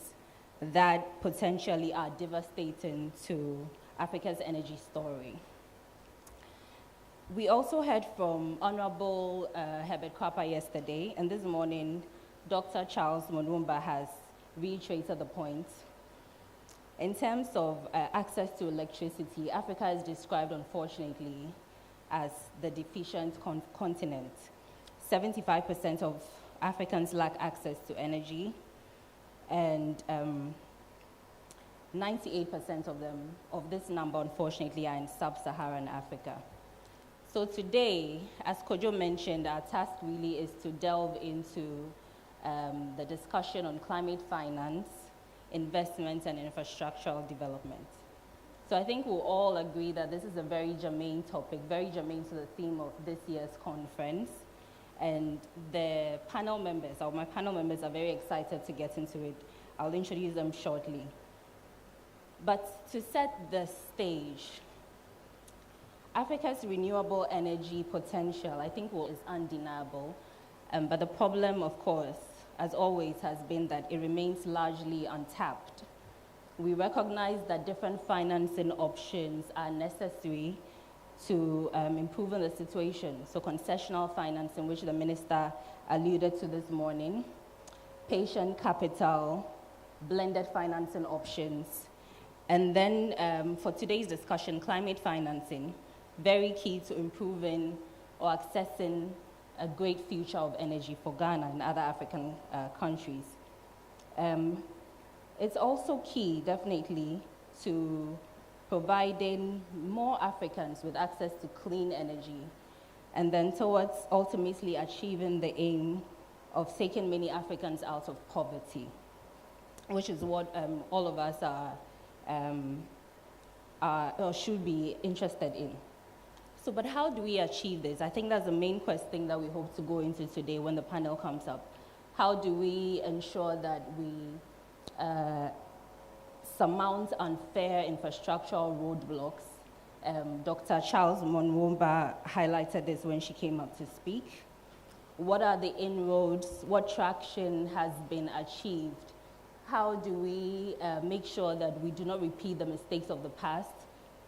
that potentially are devastating to Africa's energy story. We also heard from Honorable Herbert Krapa yesterday, and this morning, Dr. Charles Monumba has reiterated the point. In terms of access to electricity, Africa is described, unfortunately, as the deficient continent. 75% of Africans lack access to energy, and 98% of this number, unfortunately, are in sub-Saharan Africa. So today, as Kojo mentioned, our task really is to delve into the discussion on climate finance, investments, and infrastructural development. So I think we'll all agree that this is a very germane topic, very germane to the theme of this year's conference. And the panel members, or my panel members, are very excited to get into it. I'll introduce them shortly. But to set the stage, Africa's renewable energy potential, I think, is undeniable. But the problem, of course, as always, has been that it remains largely untapped. We recognize that different financing options are necessary to improving the situation. So concessional financing, which the minister alluded to this morning, patient capital, blended financing options, and then for today's discussion, climate financing, very key to improving or accessing a great future of energy for Ghana and other African countries. It's also key, definitely, to providing more Africans with access to clean energy, and then towards ultimately achieving the aim of taking many Africans out of poverty, which is what all of us are or should be interested in. So, but how do we achieve this? I think that's the main question that we hope to go into today when the panel comes up. How do we ensure that we surmount unfair infrastructural roadblocks? Dr. Charles Monwomba highlighted this when she came up to speak. What are the inroads? What traction has been achieved? How do we make sure that we do not repeat the mistakes of the past?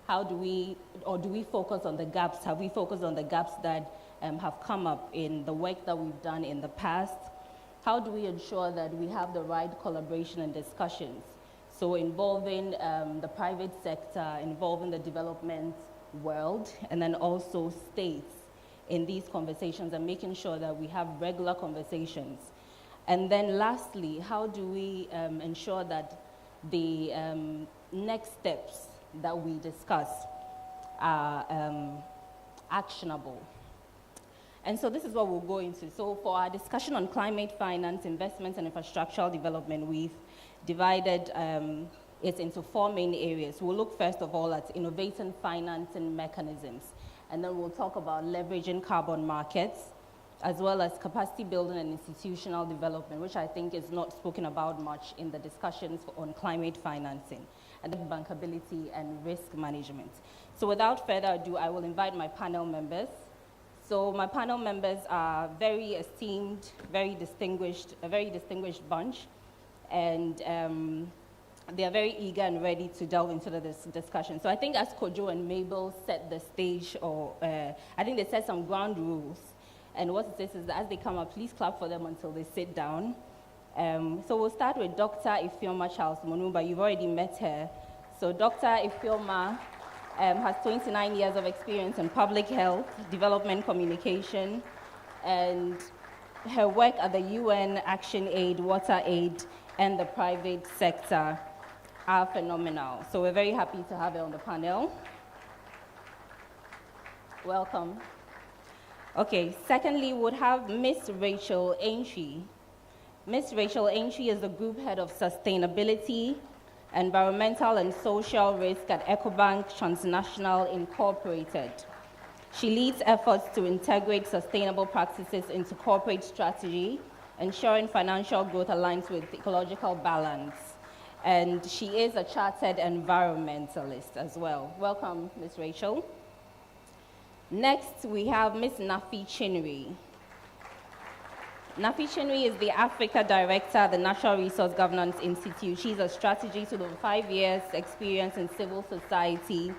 How do we, or do we focus on the gaps? Have we focused on the gaps that have come up in the work that we've done in the past? How do we ensure that we have the right collaboration and discussions? So involving the private sector, involving the development world, and then also states in these conversations, and making sure that we have regular conversations. And then lastly, how do we ensure that the next steps that we discuss are actionable? And so this is what we'll go into. So for our discussion on climate finance, investments, and infrastructural development, we've divided it into 4 main areas. We'll look first of all at innovating financing mechanisms, and then we'll talk about leveraging carbon markets, as well as capacity building and institutional development, which I think is not spoken about much in the discussions on climate financing, and then bankability and risk management. So without further ado, I will invite my panel members. So my panel members are very esteemed, a very distinguished bunch, and they are very eager and ready to delve into this discussion. So I think as Kojo and Mabel set the stage, or I think they set some ground rules. And what it says is that as they come up, please clap for them until they sit down. So we'll start with Dr. Ifeoma Charles Monumba. You've already met her. So Dr. Ifeoma has 29 years of experience in public health, development communication, and her work at the UN, ActionAid, WaterAid, and the private sector are phenomenal. So we're very happy to have her on the panel. Welcome. Okay, secondly, we would have Ms. Rachel Aintree. Ms. Rachel Aintree is the Group Head of Sustainability, Environmental and Social Risk at Ecobank Transnational Incorporated. She leads efforts to integrate sustainable practices into corporate strategy, ensuring financial growth aligns with ecological balance. And she is a chartered environmentalist as well. Welcome, Ms. Rachel. Next, we have Ms. Nafi Chinri. Nafi Chinri is the Africa Director at the Natural Resource Governance Institute. She's a strategist with over 5 years' experience in civil society,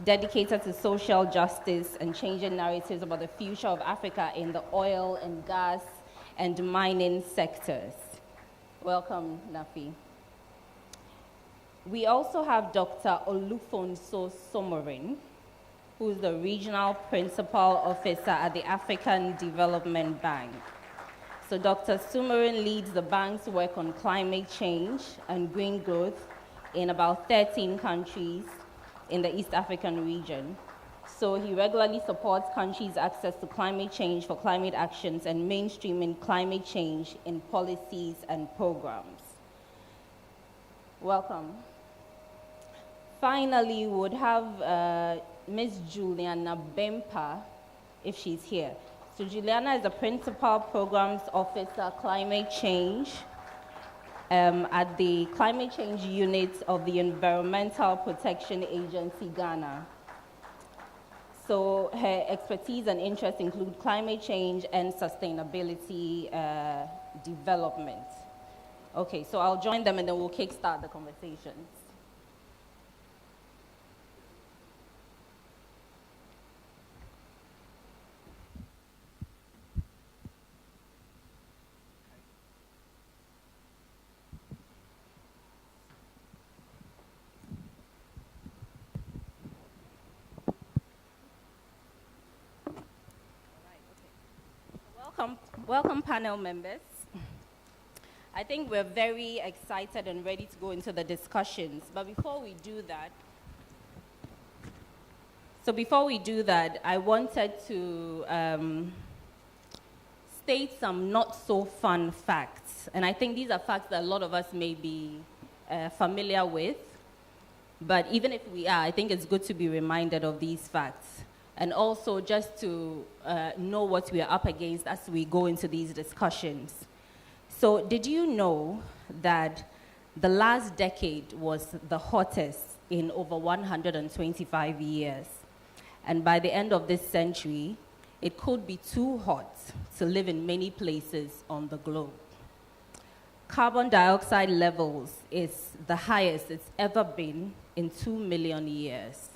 dedicated to social justice and changing narratives about the future of Africa in the oil and gas and mining sectors. Welcome, Nafi. We also have Dr. Olufonso Somorin, who is the Regional Principal Officer at the African Development Bank. So Dr. Sumarin leads the bank's work on climate change and green growth, in about 13 countries in the East African region. So he regularly supports countries' access to climate change for climate actions and mainstreaming climate change in policies and programs. Welcome. Finally, we would have Ms. Juliana Bempa, if she's here. So Juliana is the Principal Programs Officer, Climate Change, at the Climate Change Unit of the Environmental Protection Agency, Ghana. So her expertise and interests include climate change and sustainability development. Okay, so I'll join them and then we'll kickstart the conversations. Welcome panel members. I think we're very excited and ready to go into the discussions. But before we do that, I wanted to state some not so fun facts. And I think these are facts that a lot of us may be familiar with. But even if we are, I think it's good to be reminded of these facts. And also just to know what we are up against as we go into these discussions. So did you know that the last decade was the hottest in over 125 years? And by the end of this century, it could be too hot to live in many places on the globe. Carbon dioxide levels is the highest it's ever been in 2 million years.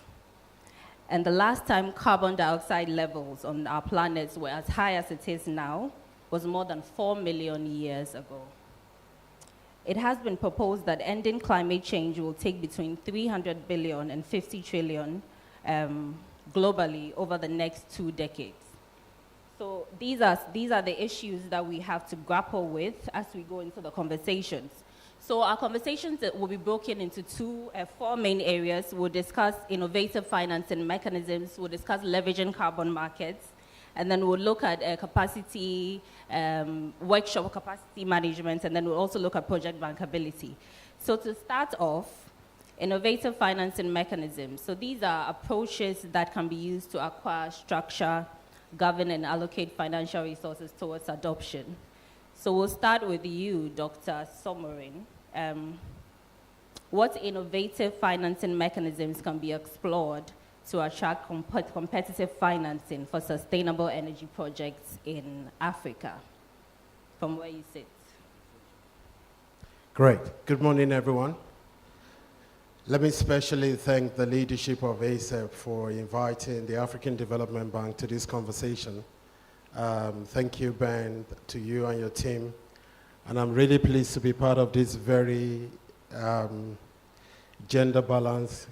And the last time carbon dioxide levels on our planet were as high as it is now was more than 4 million years ago. It has been proposed that ending climate change will take between 300 billion and 50 trillion globally over the next 2 decades. So these are the issues that we have to grapple with as we go into the conversations. So our conversations will be broken into four main areas. We'll discuss innovative financing mechanisms, we'll discuss leveraging carbon markets, and then we'll look at capacity, workshop capacity management, and then we'll also look at project bankability. So to start off, innovative financing mechanisms. So these are approaches that can be used to acquire, structure, govern, and allocate financial resources towards adoption. So we'll start with you, Dr. Somorin. What innovative financing mechanisms can be explored to attract competitive financing for sustainable energy projects in Africa, from where you sit? Great. Good morning, everyone. Let me especially thank the leadership of ASEP for inviting the African Development Bank to this conversation. Thank you, Ben, to you and your team. And I'm really pleased to be part of this very gender-balanced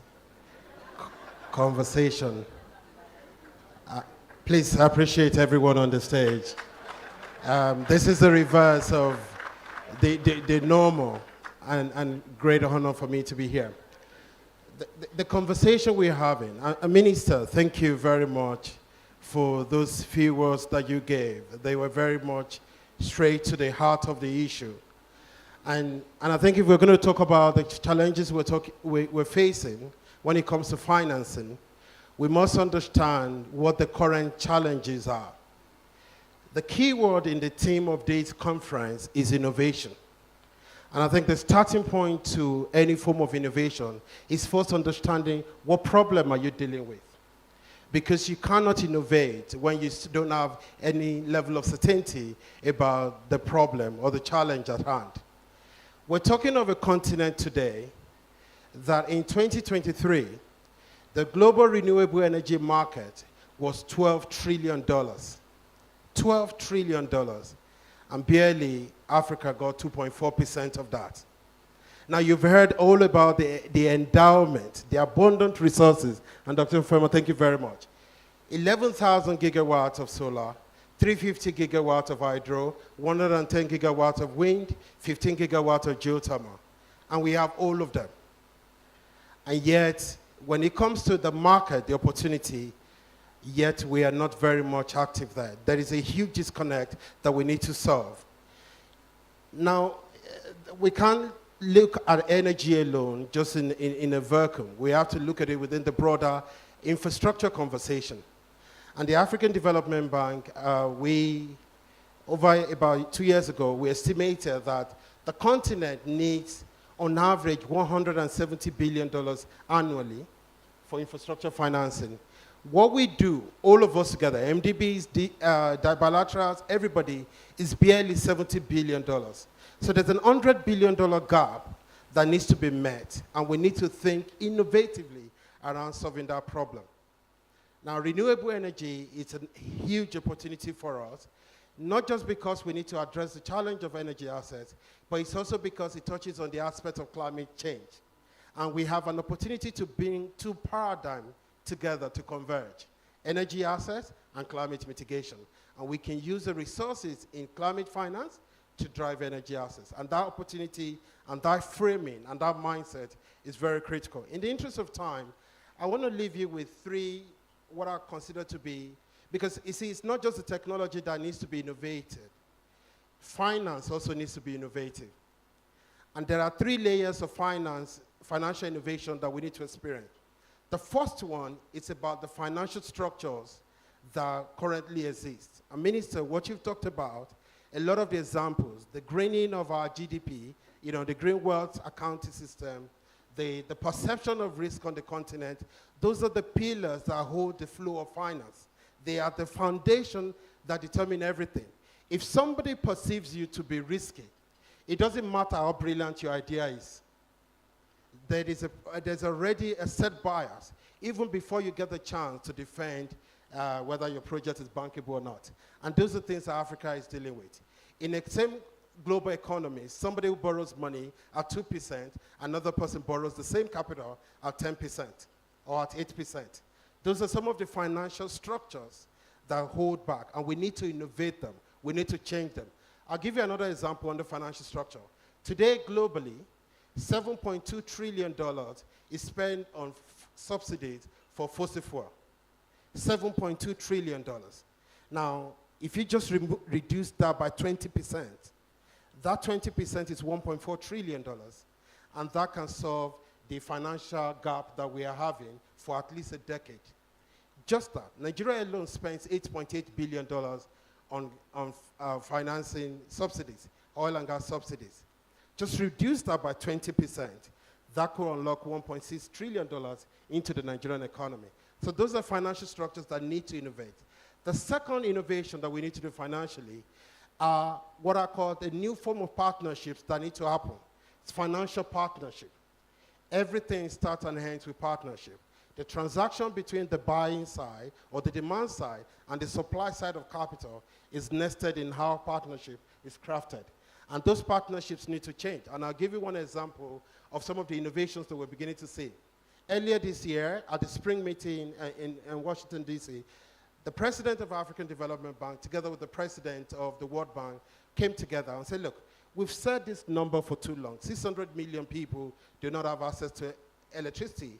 conversation. Please appreciate everyone on the stage. This is the reverse of the normal, and great honor for me to be here. The conversation we're having, Minister, thank you very much for those few words that you gave. They were very much straight to the heart of the issue. And I think if we're going to talk about the challenges we're facing when it comes to financing, we must understand what the current challenges are. The key word in the theme of this conference is innovation. And I think the starting point to any form of innovation is first understanding what problem are you dealing with. Because you cannot innovate when you don't have any level of certainty about the problem or the challenge at hand. We're talking of a continent today that in 2023, the global renewable energy market was $12 trillion. $12 trillion. And barely Africa got 2.4% of that. Now, you've heard all about the endowment, the abundant resources. And Dr. Fema, thank you very much. 11,000 gigawatts of solar, 350 gigawatts of hydro, 110 gigawatts of wind, 15 gigawatts of geothermal. And we have all of them. And yet, when it comes to the market, the opportunity, yet we are not very much active there. There is a huge disconnect that we need to solve. Now, we can't look at energy alone just in a vacuum. We have to look at it within the broader infrastructure conversation. And the African Development Bank, over about 2 years ago, we estimated that the continent needs, on average, $170 billion annually for infrastructure financing. What we do, all of us together, MDBs, bilaterals, everybody, is barely $70 billion. So there's an $100 billion gap that needs to be met, and we need to think innovatively around solving that problem. Now, renewable energy is a huge opportunity for us, not just because we need to address the challenge of energy assets, but it's also because it touches on the aspect of climate change. And we have an opportunity to bring two paradigms together to converge, energy assets and climate mitigation. And we can use the resources in climate finance to drive energy assets. And that opportunity and that framing and that mindset is very critical. In the interest of time, I want to leave you with three, what I consider to be, because you see, it's not just the technology that needs to be innovated. Finance also needs to be innovative. And there are three layers of financial innovation that we need to experience. The first one is about the financial structures that currently exist. And Minister, what you've talked about, a lot of the examples, the greening of our GDP, the green wealth accounting system, the perception of risk on the continent, those are the pillars that hold the flow of finance. They are the foundation that determine everything. If somebody perceives you to be risky, it doesn't matter how brilliant your idea is. There's already a set bias, even before you get the chance to defend whether your project is bankable or not. And those are things that Africa is dealing with. In the same global economy, somebody who borrows money at 2%, another person borrows the same capital at 10% or at 8%. Those are some of the financial structures that hold back, and we need to innovate them. We need to change them. I'll give you another example on the financial structure. Today, globally, $7.2 trillion is spent on subsidies for fossil fuel. $7.2 trillion. Now, if you just reduce that by 20%, that 20% is $1.4 trillion, and that can solve the financial gap that we are having for at least a decade. Just that. Nigeria alone spends $8.8 billion on financing subsidies, oil and gas subsidies. Just reduce that by 20%. That could unlock $1.6 trillion into the Nigerian economy. So those are financial structures that need to innovate. The second innovation that we need to do financially are what I call the new form of partnerships that need to happen. It's financial partnership. Everything starts and ends with partnership. The transaction between the buying side or the demand side and the supply side of capital is nested in how partnership is crafted. And those partnerships need to change. And I'll give you one example of some of the innovations that we're beginning to see. Earlier this year, at the spring meeting in Washington, D.C., the president of African Development Bank, together with the president of the World Bank, came together and said, look, we've said this number for too long. 600 million people do not have access to electricity.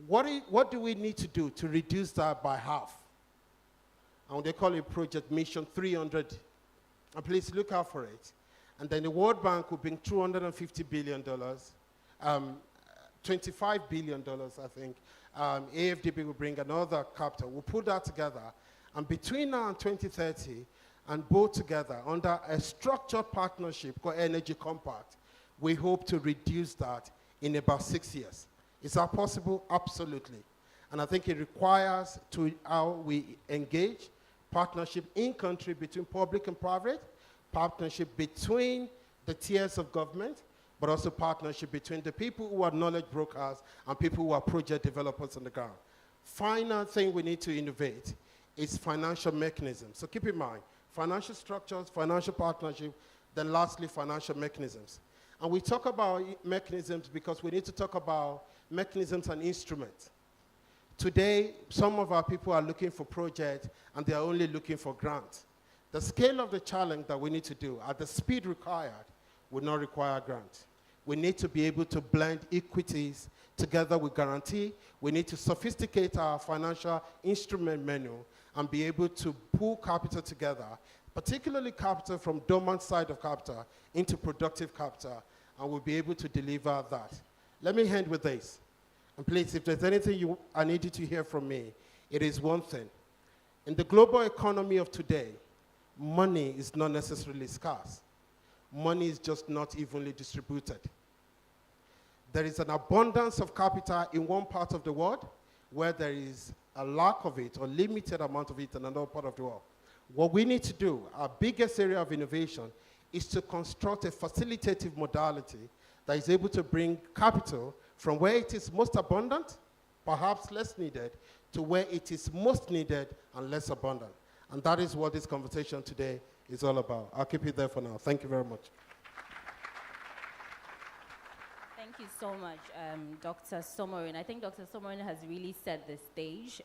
What do we need to do to reduce that by half? And they call it Project Mission 300. And please look out for it. And then the World Bank will bring $250 billion, $25 billion, I think. AFDB will bring another capital. We'll put that together. And between now and 2030, and both together under a structured partnership called Energy Compact, we hope to reduce that in about 6 years. Is that possible? Absolutely. And I think it requires how we engage, partnership in country between public and private, partnership between the tiers of government, but also partnership between the people who are knowledge brokers and people who are project developers on the ground. Final thing we need to innovate is financial mechanisms. So keep in mind, financial structures, financial partnership, then lastly, financial mechanisms. And we talk about mechanisms because we need to talk about mechanisms and instruments. Today, some of our people are looking for projects and they are only looking for grants. The scale of the challenge that we need to do at the speed required would not require grants. We need to be able to blend equities together with guarantee. We need to sophisticate our financial instrument menu and be able to pool capital together, particularly capital from dormant side of capital into productive capital, and we'll be able to deliver that. Let me end with this. And please, if there's anything I need you to hear from me, it is one thing. In the global economy of today, money is not necessarily scarce. Money is just not evenly distributed. There is an abundance of capital in one part of the world where there is a lack of it or limited amount of it in another part of the world. What we need to do, our biggest area of innovation, is to construct a facilitative modality that is able to bring capital from where it is most abundant, perhaps less needed, to where it is most needed and less abundant. And that is what this conversation today is all about. I'll keep it there for now. Thank you very much. Thank you so much, Dr. Somorin. I think Dr. Somorin has really set the stage.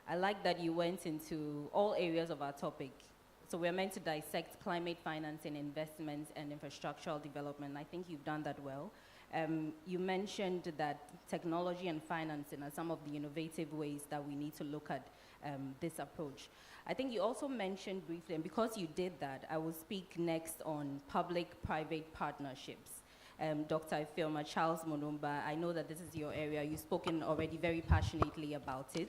I like that you went into all areas of our topic. So we're meant to dissect climate financing, investments, and infrastructural development. I think you've done that well. You mentioned that technology and financing are some of the innovative ways that we need to look at this approach. I think you also mentioned briefly, and because you did that, I will speak next on public-private partnerships. Dr. Ifeoma, Charles Monumba, I know that this is your area. You've spoken already very passionately about it.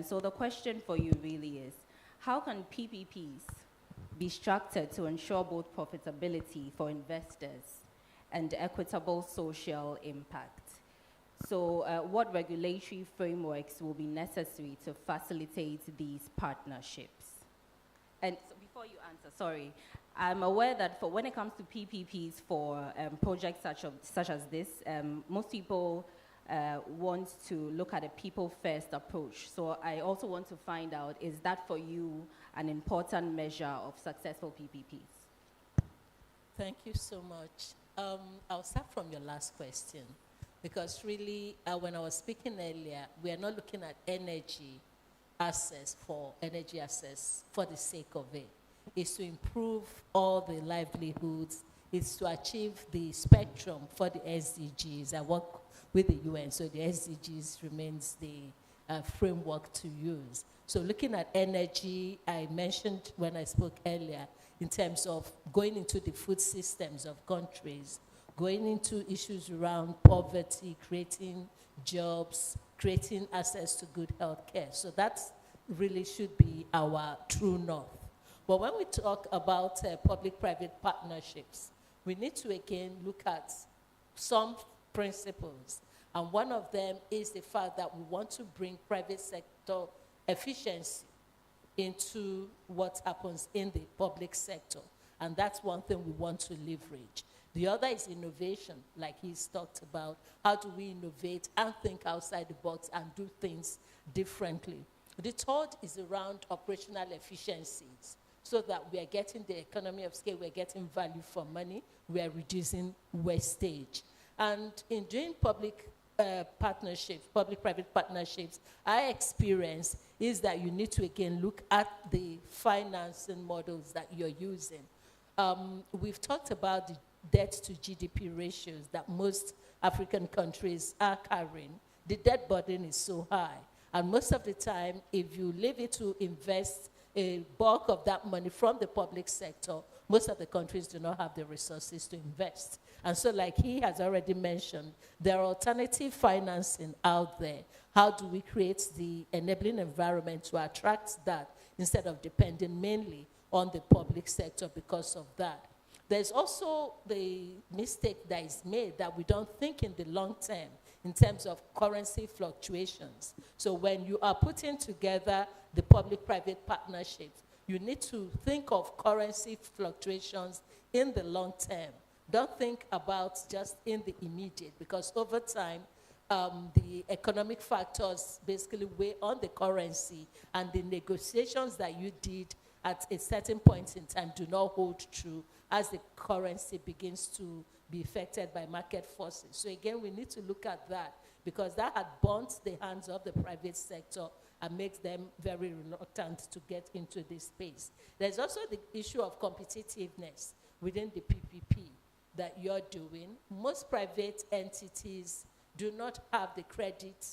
So the question for you really is, how can PPPs be structured to ensure both profitability for investors and equitable social impact? So what regulatory frameworks will be necessary to facilitate these partnerships? And so before you answer, sorry, I'm aware that for when it comes to PPPs for projects such as this, most people want to look at a people-first approach. So I also want to find out, is that for you an important measure of successful PPPs? Thank you so much. I'll start from your last question, because really, when I was speaking earlier, we are not looking at energy access for the sake of it. It's to improve all the livelihoods. It's to achieve the spectrum for the SDGs. I work with the UN, so the SDGs remains the framework to use. So looking at energy, I mentioned when I spoke earlier, in terms of going into the food systems of countries, going into issues around poverty, creating jobs, creating access to good health care. So that really should be our true north. But when we talk about public-private partnerships, we need to again look at some principles. And one of them is the fact that we want to bring private sector efficiency into what happens in the public sector. And that's one thing we want to leverage. The other is innovation, like he's talked about. How do we innovate and think outside the box and do things differently? The third is around operational efficiencies, so that we are getting the economy of scale, we're getting value for money, we are reducing wastage. And in doing public-private partnerships, our experience is that you need to again look at the financing models that you're using. We've talked about the debt to GDP ratios that most African countries are carrying. The debt burden is so high. And most of the time, if you leave it to invest a bulk of that money from the public sector, most of the countries do not have the resources to invest. And so like he has already mentioned, there are alternative financing out there. How do we create the enabling environment to attract that instead of depending mainly on the public sector because of that? There's also the mistake that is made that we don't think in the long term in terms of currency fluctuations. So when you are putting together the public-private partnerships, you need to think of currency fluctuations in the long term. Don't think about just in the immediate, because over time, the economic factors basically weigh on the currency, and the negotiations that you did at a certain point in time do not hold true as the currency begins to be affected by market forces. So again, we need to look at that, because that had burnt the hands of the private sector and makes them very reluctant to get into this space. There's also the issue of competitiveness within the PPP. that you're doing. Most private entities do not have the credit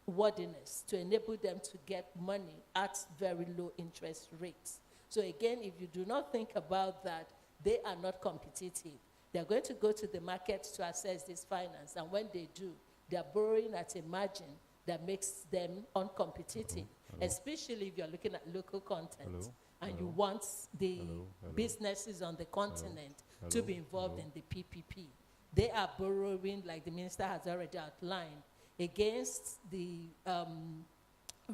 worthiness to enable them to get money at very low interest rates. So again, if you do not think about that, they are not competitive. They're going to go to the market to access this finance, and when they do, they're borrowing at a margin that makes them uncompetitive, especially if you're looking at local content and you want the businesses on the continent to be involved in the PPP. They are borrowing, like the minister has already outlined, against the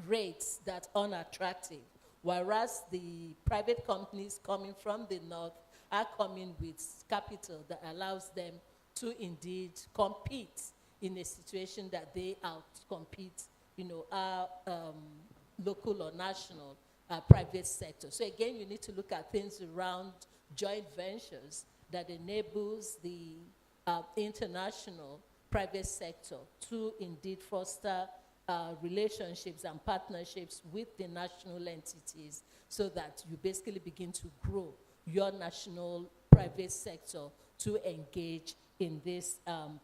rates that are unattractive, whereas the private companies coming from the north are coming with capital that allows them to indeed compete in a situation that they outcompete, our local or national private sector. So again, you need to look at things around joint ventures that enables the international private sector to indeed foster relationships and partnerships with the national entities, so that you basically begin to grow your national private sector to engage in these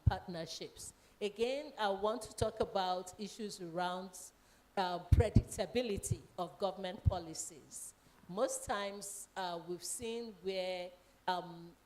partnerships. Again, I want to talk about issues around predictability of government policies. Most times we've seen where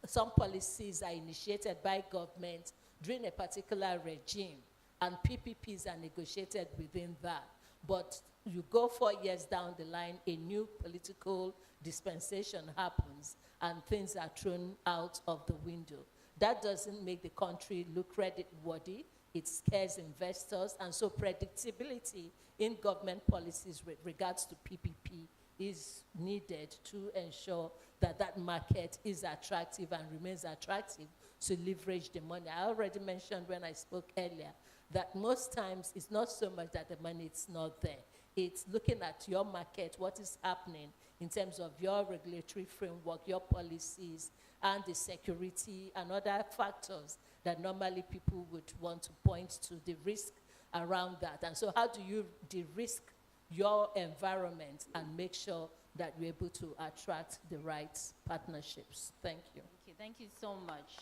some policies are initiated by government during a particular regime, and PPPs are negotiated within that. But you go 4 years down the line, a new political dispensation happens, and things are thrown out of the window. That doesn't make the country look credit-worthy. It scares investors, and so predictability in government policies with regards to PPP is needed to ensure that that market is attractive and remains attractive to leverage the money. I already mentioned when I spoke earlier that most times it's not so much that the money is not there. It's looking at your market, what is happening in terms of your regulatory framework, your policies, and the security and other factors that normally people would want to point to the risk around that. And so how do you de-risk your environment and make sure that you're able to attract the right partnerships? Thank you. Thank you so much,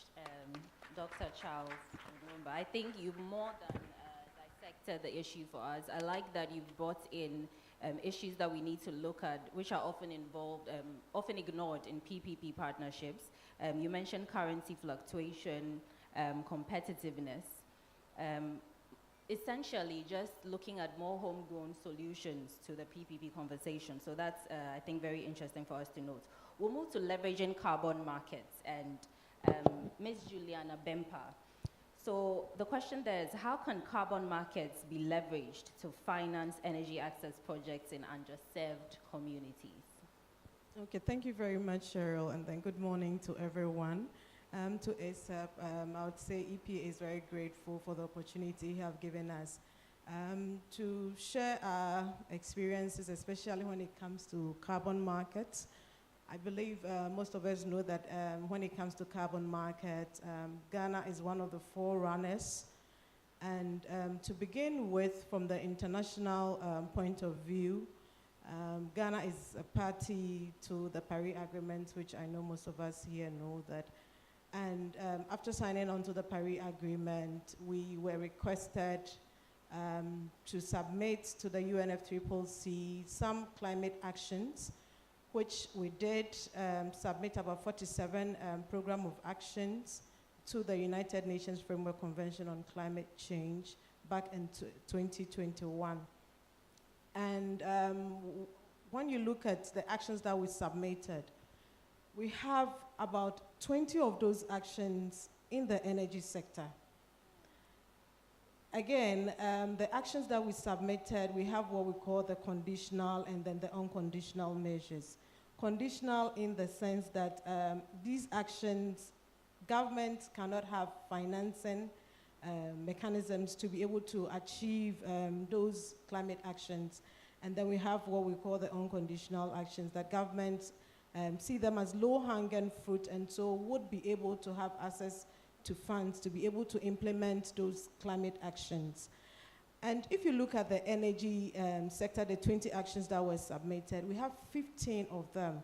Dr. Charles. I think you've more than dissected the issue for us. I like that you've brought in issues that we need to look at, which are often involved, often ignored in PPP partnerships. You mentioned currency fluctuation, competitiveness. Essentially, just looking at more homegrown solutions to the PPP conversation. So that's, I think, very interesting for us to note. We'll move to leveraging carbon markets, and Ms. Juliana Bempa. So the question there is, how can carbon markets be leveraged to finance energy access projects in underserved communities? Okay, thank you very much, Cheryl, and then good morning to everyone. To ASAP, I would say EPA is very grateful for the opportunity you have given us to share our experiences, especially when it comes to carbon markets. I believe most of us know that when it comes to carbon markets, Ghana is one of the forerunners. And to begin with, from the international point of view, Ghana is a party to the Paris Agreement, which I know most of us here know that. And after signing on to the Paris Agreement, we were requested to submit to the UNFCCC some climate actions, which we did submit about 47 program of actions to the United Nations Framework Convention on Climate Change back in 2021. And when you look at the actions that we submitted, we have about 20 of those actions in the energy sector. Again, the actions that we submitted, we have what we call the conditional and then the unconditional measures. Conditional in the sense that these actions, governments cannot have financing mechanisms to be able to achieve those climate actions. And then we have what we call the unconditional actions that governments see them as low-hanging fruit, and so would be able to have access to funds to be able to implement those climate actions. And if you look at the energy sector, the 20 actions that were submitted, we have 15 of them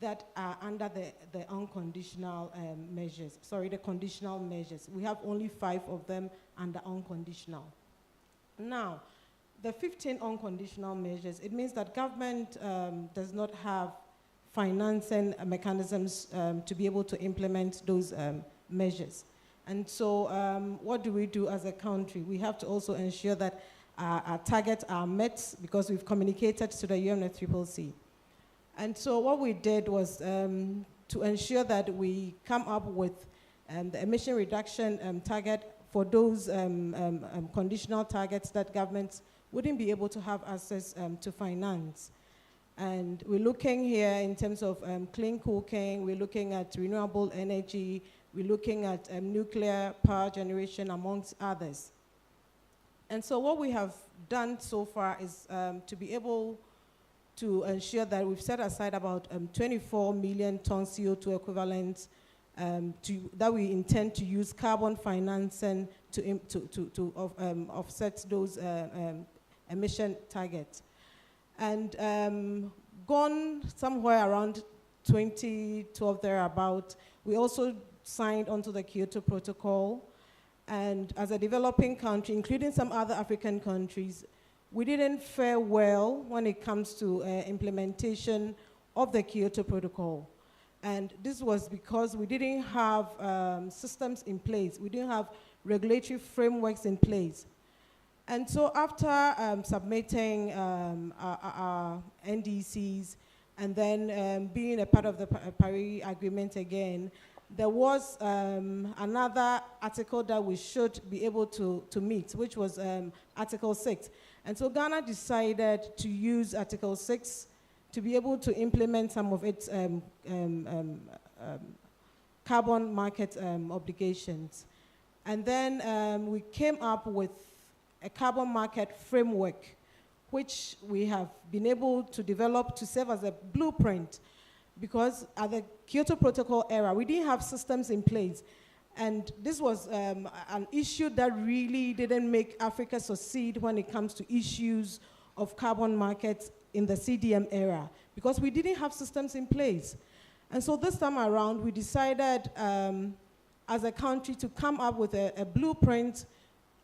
that are under the unconditional measures. Sorry, the conditional measures. We have only 5 of them under unconditional. Now, the 15 unconditional measures, it means that government does not have financing mechanisms to be able to implement those measures. And so what do we do as a country? We have to also ensure that our targets are met because we've communicated to the UNFCCC. And so what we did was to ensure that we come up with the emission reduction target for those conditional targets that governments wouldn't be able to have access to finance. And we're looking here in terms of clean cooking, we're looking at renewable energy, we're looking at nuclear power generation, amongst others. And so what we have done so far is to be able to ensure that we've set aside about 24 million tons CO2 equivalent that we intend to use carbon financing to offset those emission targets. And gone somewhere around 2012 thereabout, we also signed onto the Kyoto Protocol. And as a developing country, including some other African countries, we didn't fare well when it comes to implementation of the Kyoto Protocol. And this was because we didn't have systems in place. We didn't have regulatory frameworks in place. And so after submitting our NDCs and then being a part of the Paris Agreement again, there was another article that we should be able to meet, which was Article 6. And so Ghana decided to use Article 6 to be able to implement some of its carbon market obligations. And then we came up with a carbon market framework, which we have been able to develop to serve as a blueprint, because at the Kyoto Protocol era, we didn't have systems in place. And this was an issue that really didn't make Africa succeed when it comes to issues of carbon markets in the CDM era, because we didn't have systems in place. And so this time around, we decided as a country to come up with a blueprint,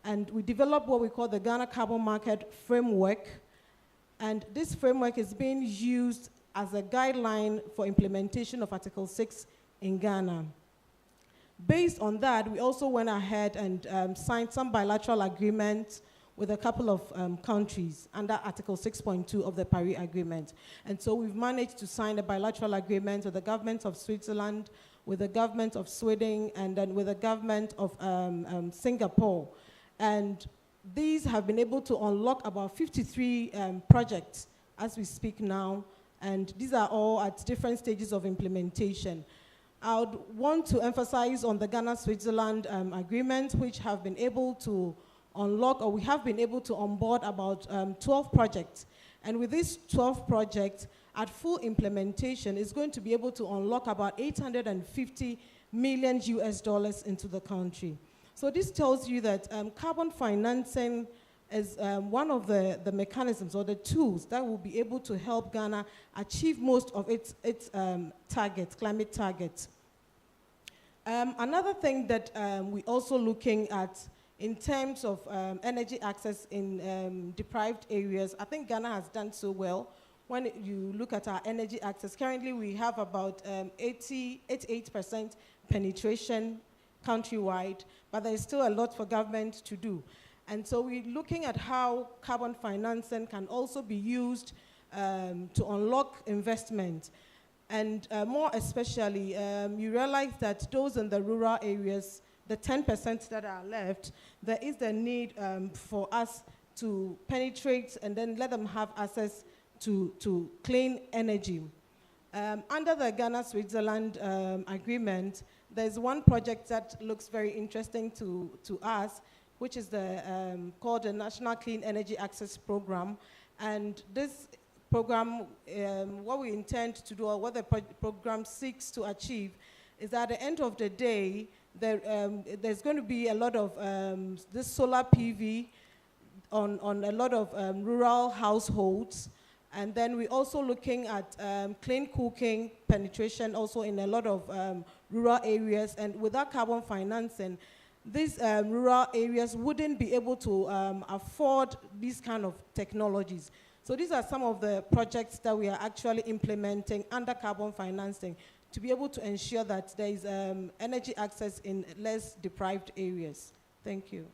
and we developed what we call the Ghana Carbon Market Framework. And this framework is being used as a guideline for implementation of Article 6 in Ghana. Based on that, we also went ahead and signed some bilateral agreements with a couple of countries under Article 6.2 of the Paris Agreement. And so we've managed to sign a bilateral agreement with the government of Switzerland, with the government of Sweden, and then with the government of Singapore. And these have been able to unlock about 53 projects as we speak now, and these are all at different stages of implementation. I would want to emphasize on the Ghana-Switzerland agreement, which have been able to unlock, or we have been able to onboard about 12 projects. And with these 12 projects, at full implementation, is going to be able to unlock about $850 million US into the country. So this tells you that carbon financing is one of the mechanisms or the tools that will be able to help Ghana achieve most of its targets, climate targets. Another thing that we're also looking at in terms of energy access in deprived areas, I think Ghana has done so well. When you look at our energy access, currently we have about 88% penetration countrywide, but there is still a lot for government to do. And so we're looking at how carbon financing can also be used to unlock investment. And more especially, you realize that those in the rural areas, the 10% that are left, there is the need for us to penetrate and then let them have access to clean energy. Under the Ghana-Switzerland agreement, there's one project that looks very interesting to us, which is called the National Clean Energy Access Program. And this program, what we intend to do, or what the program seeks to achieve, is that at the end of the day, there's going to be a lot of this solar PV on a lot of rural households. And then we're also looking at clean cooking penetration also in a lot of rural areas. And without carbon financing, these rural areas wouldn't be able to afford these kind of technologies. So these are some of the projects that we are actually implementing under carbon financing to be able to ensure that there is energy access in less deprived areas. Thank you.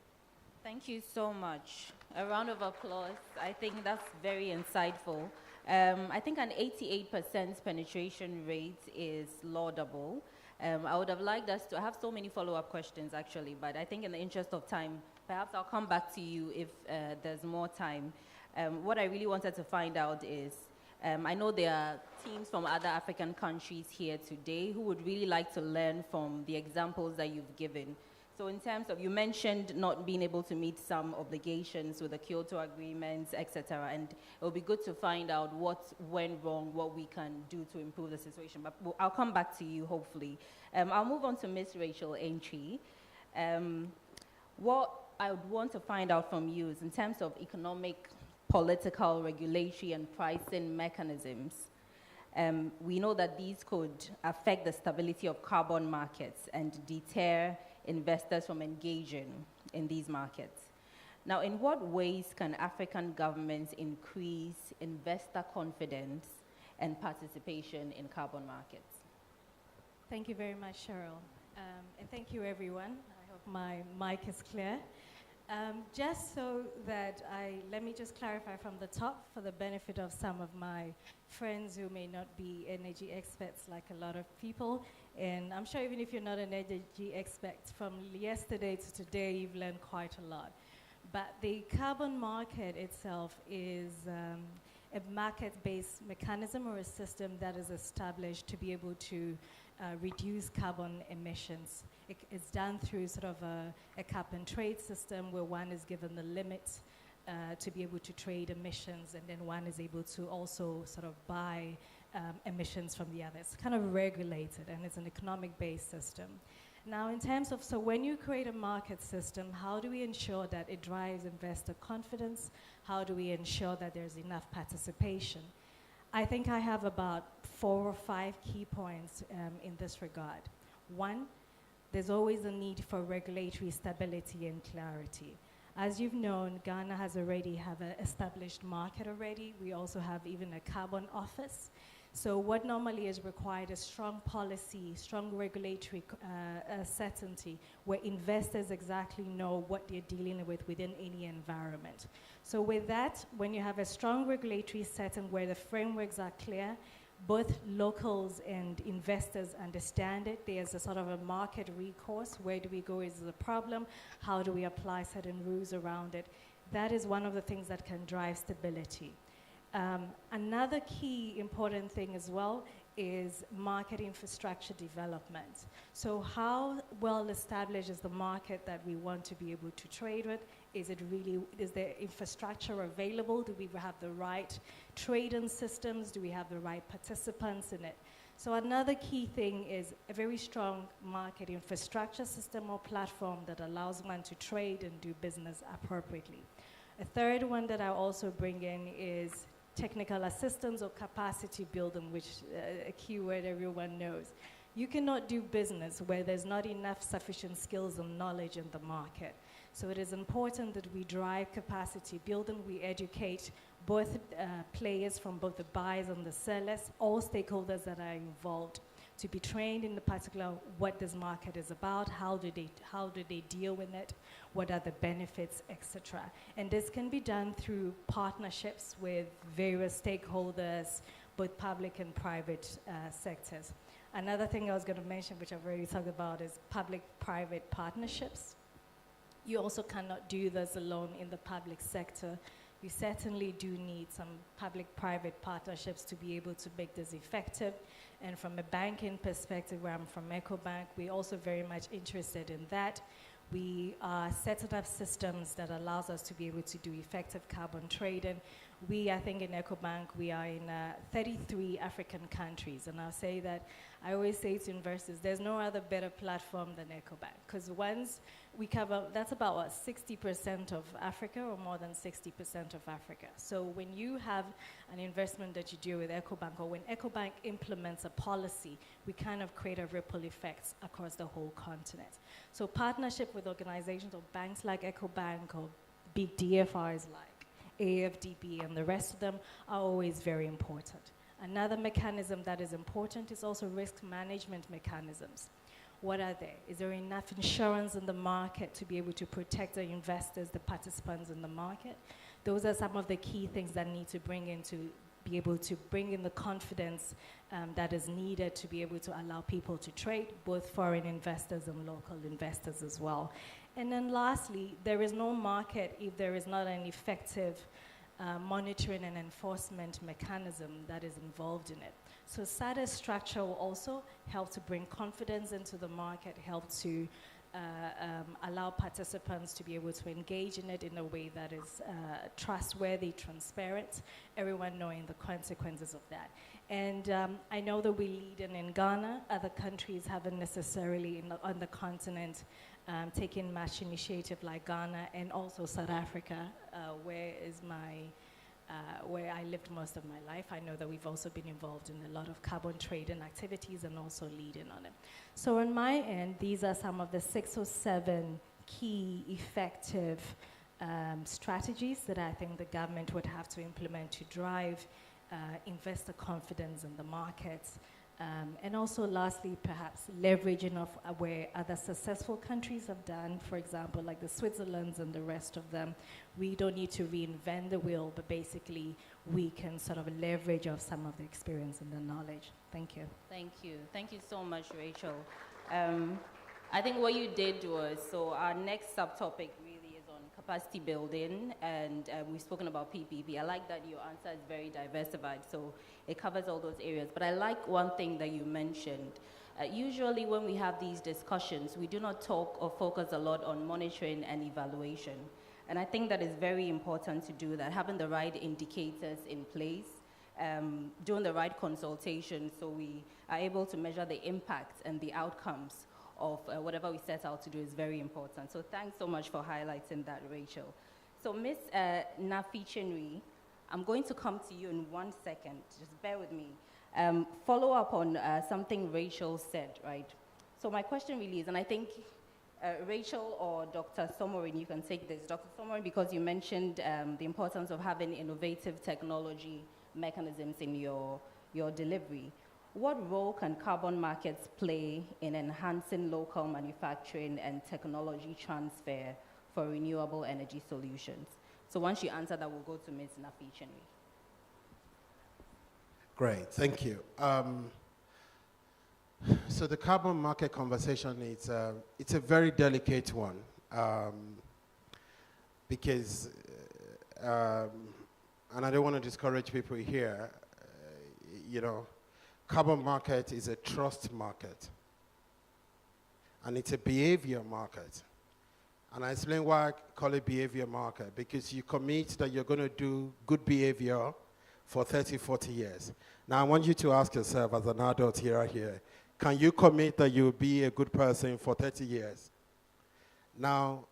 Thank you so much. A round of applause. I think that's very insightful. I think an 88% penetration rate is laudable. I would have liked us to have so many follow-up questions, actually, but I think in the interest of time, perhaps I'll come back to you if there's more time. What I really wanted to find out is, I know there are teams from other African countries here today who would really like to learn from the examples that you've given. So in terms of, you mentioned not being able to meet some obligations with the Kyoto agreements, et cetera, and it would be good to find out what went wrong, what we can do to improve the situation. But I'll come back to you, hopefully. I'll move on to Ms. Rachel Entry. What I would want to find out from you is in terms of economic, political, regulatory, and pricing mechanisms. We know that these could affect the stability of carbon markets and deter investors from engaging in these markets. Now, in what ways can African governments increase investor confidence and participation in carbon markets? Thank you very much, Cheryl. And thank you, everyone. I hope my mic is clear. Just so that let me just clarify from the top for the benefit of some of my friends who may not be energy experts like a lot of people. And I'm sure even if you're not an energy expert, from yesterday to today, you've learned quite a lot. But the carbon market itself is a market-based mechanism or a system that is established to be able to reduce carbon emissions. It's done through sort of a cap and trade system where one is given the limit to be able to trade emissions, and then one is able to also sort of buy emissions from the other. It's kind of regulated, and it's an economic-based system. Now, in terms of, so when you create a market system, how do we ensure that it drives investor confidence? How do we ensure that there's enough participation? I think I have about 4 or 5 key points in this regard. One, there's always a need for regulatory stability and clarity. As you've known, Ghana has already have an established market already. We also have even a carbon office. So what normally is required is strong policy, strong regulatory certainty, where investors exactly know what they're dealing with within any environment. So with that, when you have a strong regulatory setting where the frameworks are clear, both locals and investors understand it. There's a sort of a market recourse. Where do we go? Is the problem? How do we apply certain rules around it? That is one of the things that can drive stability. Another key important thing as well is market infrastructure development. So how well established is the market that we want to be able to trade with? Is there infrastructure available? Do we have the right trading systems? Do we have the right participants in it? So another key thing is a very strong market infrastructure system or platform that allows one to trade and do business appropriately. A third one that I also bring in is technical assistance or capacity building, which a keyword everyone knows. You cannot do business where there's not enough sufficient skills and knowledge in the market. So it is important that we drive capacity building, we educate both players from both the buyers and the sellers, all stakeholders that are involved, to be trained in the particular what this market is about, how do they deal with it, what are the benefits, etc. And this can be done through partnerships with various stakeholders, both public and private sectors. Another thing I was going to mention, which I've already talked about, is public-private partnerships. You also cannot do this alone in the public sector. You certainly do need some public-private partnerships to be able to make this effective. And from a banking perspective, where I'm from EcoBank, we're also very much interested in that. We are setting up systems that allows us to be able to do effective carbon trading. we, I think in EcoBank, we are in 33 African countries. And I'll say that, I always say to investors, there's no other better platform than EcoBank. Because once we cover, that's about what, 60% of Africa, or more than 60% of Africa. So when you have an investment that you do with EcoBank, or when EcoBank implements a policy, we kind of create a ripple effect across the whole continent. So partnership with organizations or banks like EcoBank, or big DFIs like AFDB and the rest of them are always very important. Another mechanism that is important is also risk management mechanisms. What are they? Is there enough insurance in the market to be able to protect the investors, the participants in the market? Those are some of the key things that need to bring in to be able to bring in the confidence that is needed to be able to allow people to trade, both foreign investors and local investors as well. And then lastly, there is no market if there is not an effective monitoring and enforcement mechanism that is involved in it. So SADA structure will also help to bring confidence into the market, help to allow participants to be able to engage in it in a way that is trustworthy, transparent, everyone knowing the consequences of that. And I know that we lead in Ghana. Other countries haven't necessarily on the continent taken much initiative like Ghana, and also South Africa, where I lived most of my life. I know that we've also been involved in a lot of carbon trading activities and also leading on it. So on my end, these are some of the 6 or 7 key effective strategies that I think the government would have to implement to drive investor confidence in the markets. And also lastly, perhaps leveraging of where other successful countries have done, for example, like the Switzerlands and the rest of them. We don't need to reinvent the wheel, but basically we can sort of leverage off some of the experience and the knowledge. Thank you. Thank you. Thank you so much, Rachel. I think what you did was, so our next subtopic really is on capacity building, and we've spoken about PPP. I like that your answer is very diversified, so it covers all those areas. But I like one thing that you mentioned. Usually when we have these discussions, we do not talk or focus a lot on monitoring and evaluation. And I think that is very important to do that, having the right indicators in place, doing the right consultation so we are able to measure the impact and the outcomes of whatever we set out to do is very important. So thanks so much for highlighting that, Rachel. So Ms. Nafi-Chinwe, I'm going to come to you in 1 second. Just bear with me. Follow up on something Rachel said, right? So my question really is, and I think Rachel or Dr. Somorin, you can take this. Dr. Somorin, because you mentioned the importance of having innovative technology mechanisms in your delivery. What role can carbon markets play in enhancing local manufacturing and technology transfer for renewable energy solutions? So once you answer that, we'll go to Ms. Nafi-Chinwe. Great, thank you. So the carbon market conversation, it's a very delicate one because, and I don't want to discourage people here, you know, carbon market is a trust market and it's a behavior market. And I explain why I call it behavior market, because you commit that you're going to do good behavior for 30, 40 years. Now I want you to ask yourself as an adult here, can you commit that you'll be a good person for 30 years? Now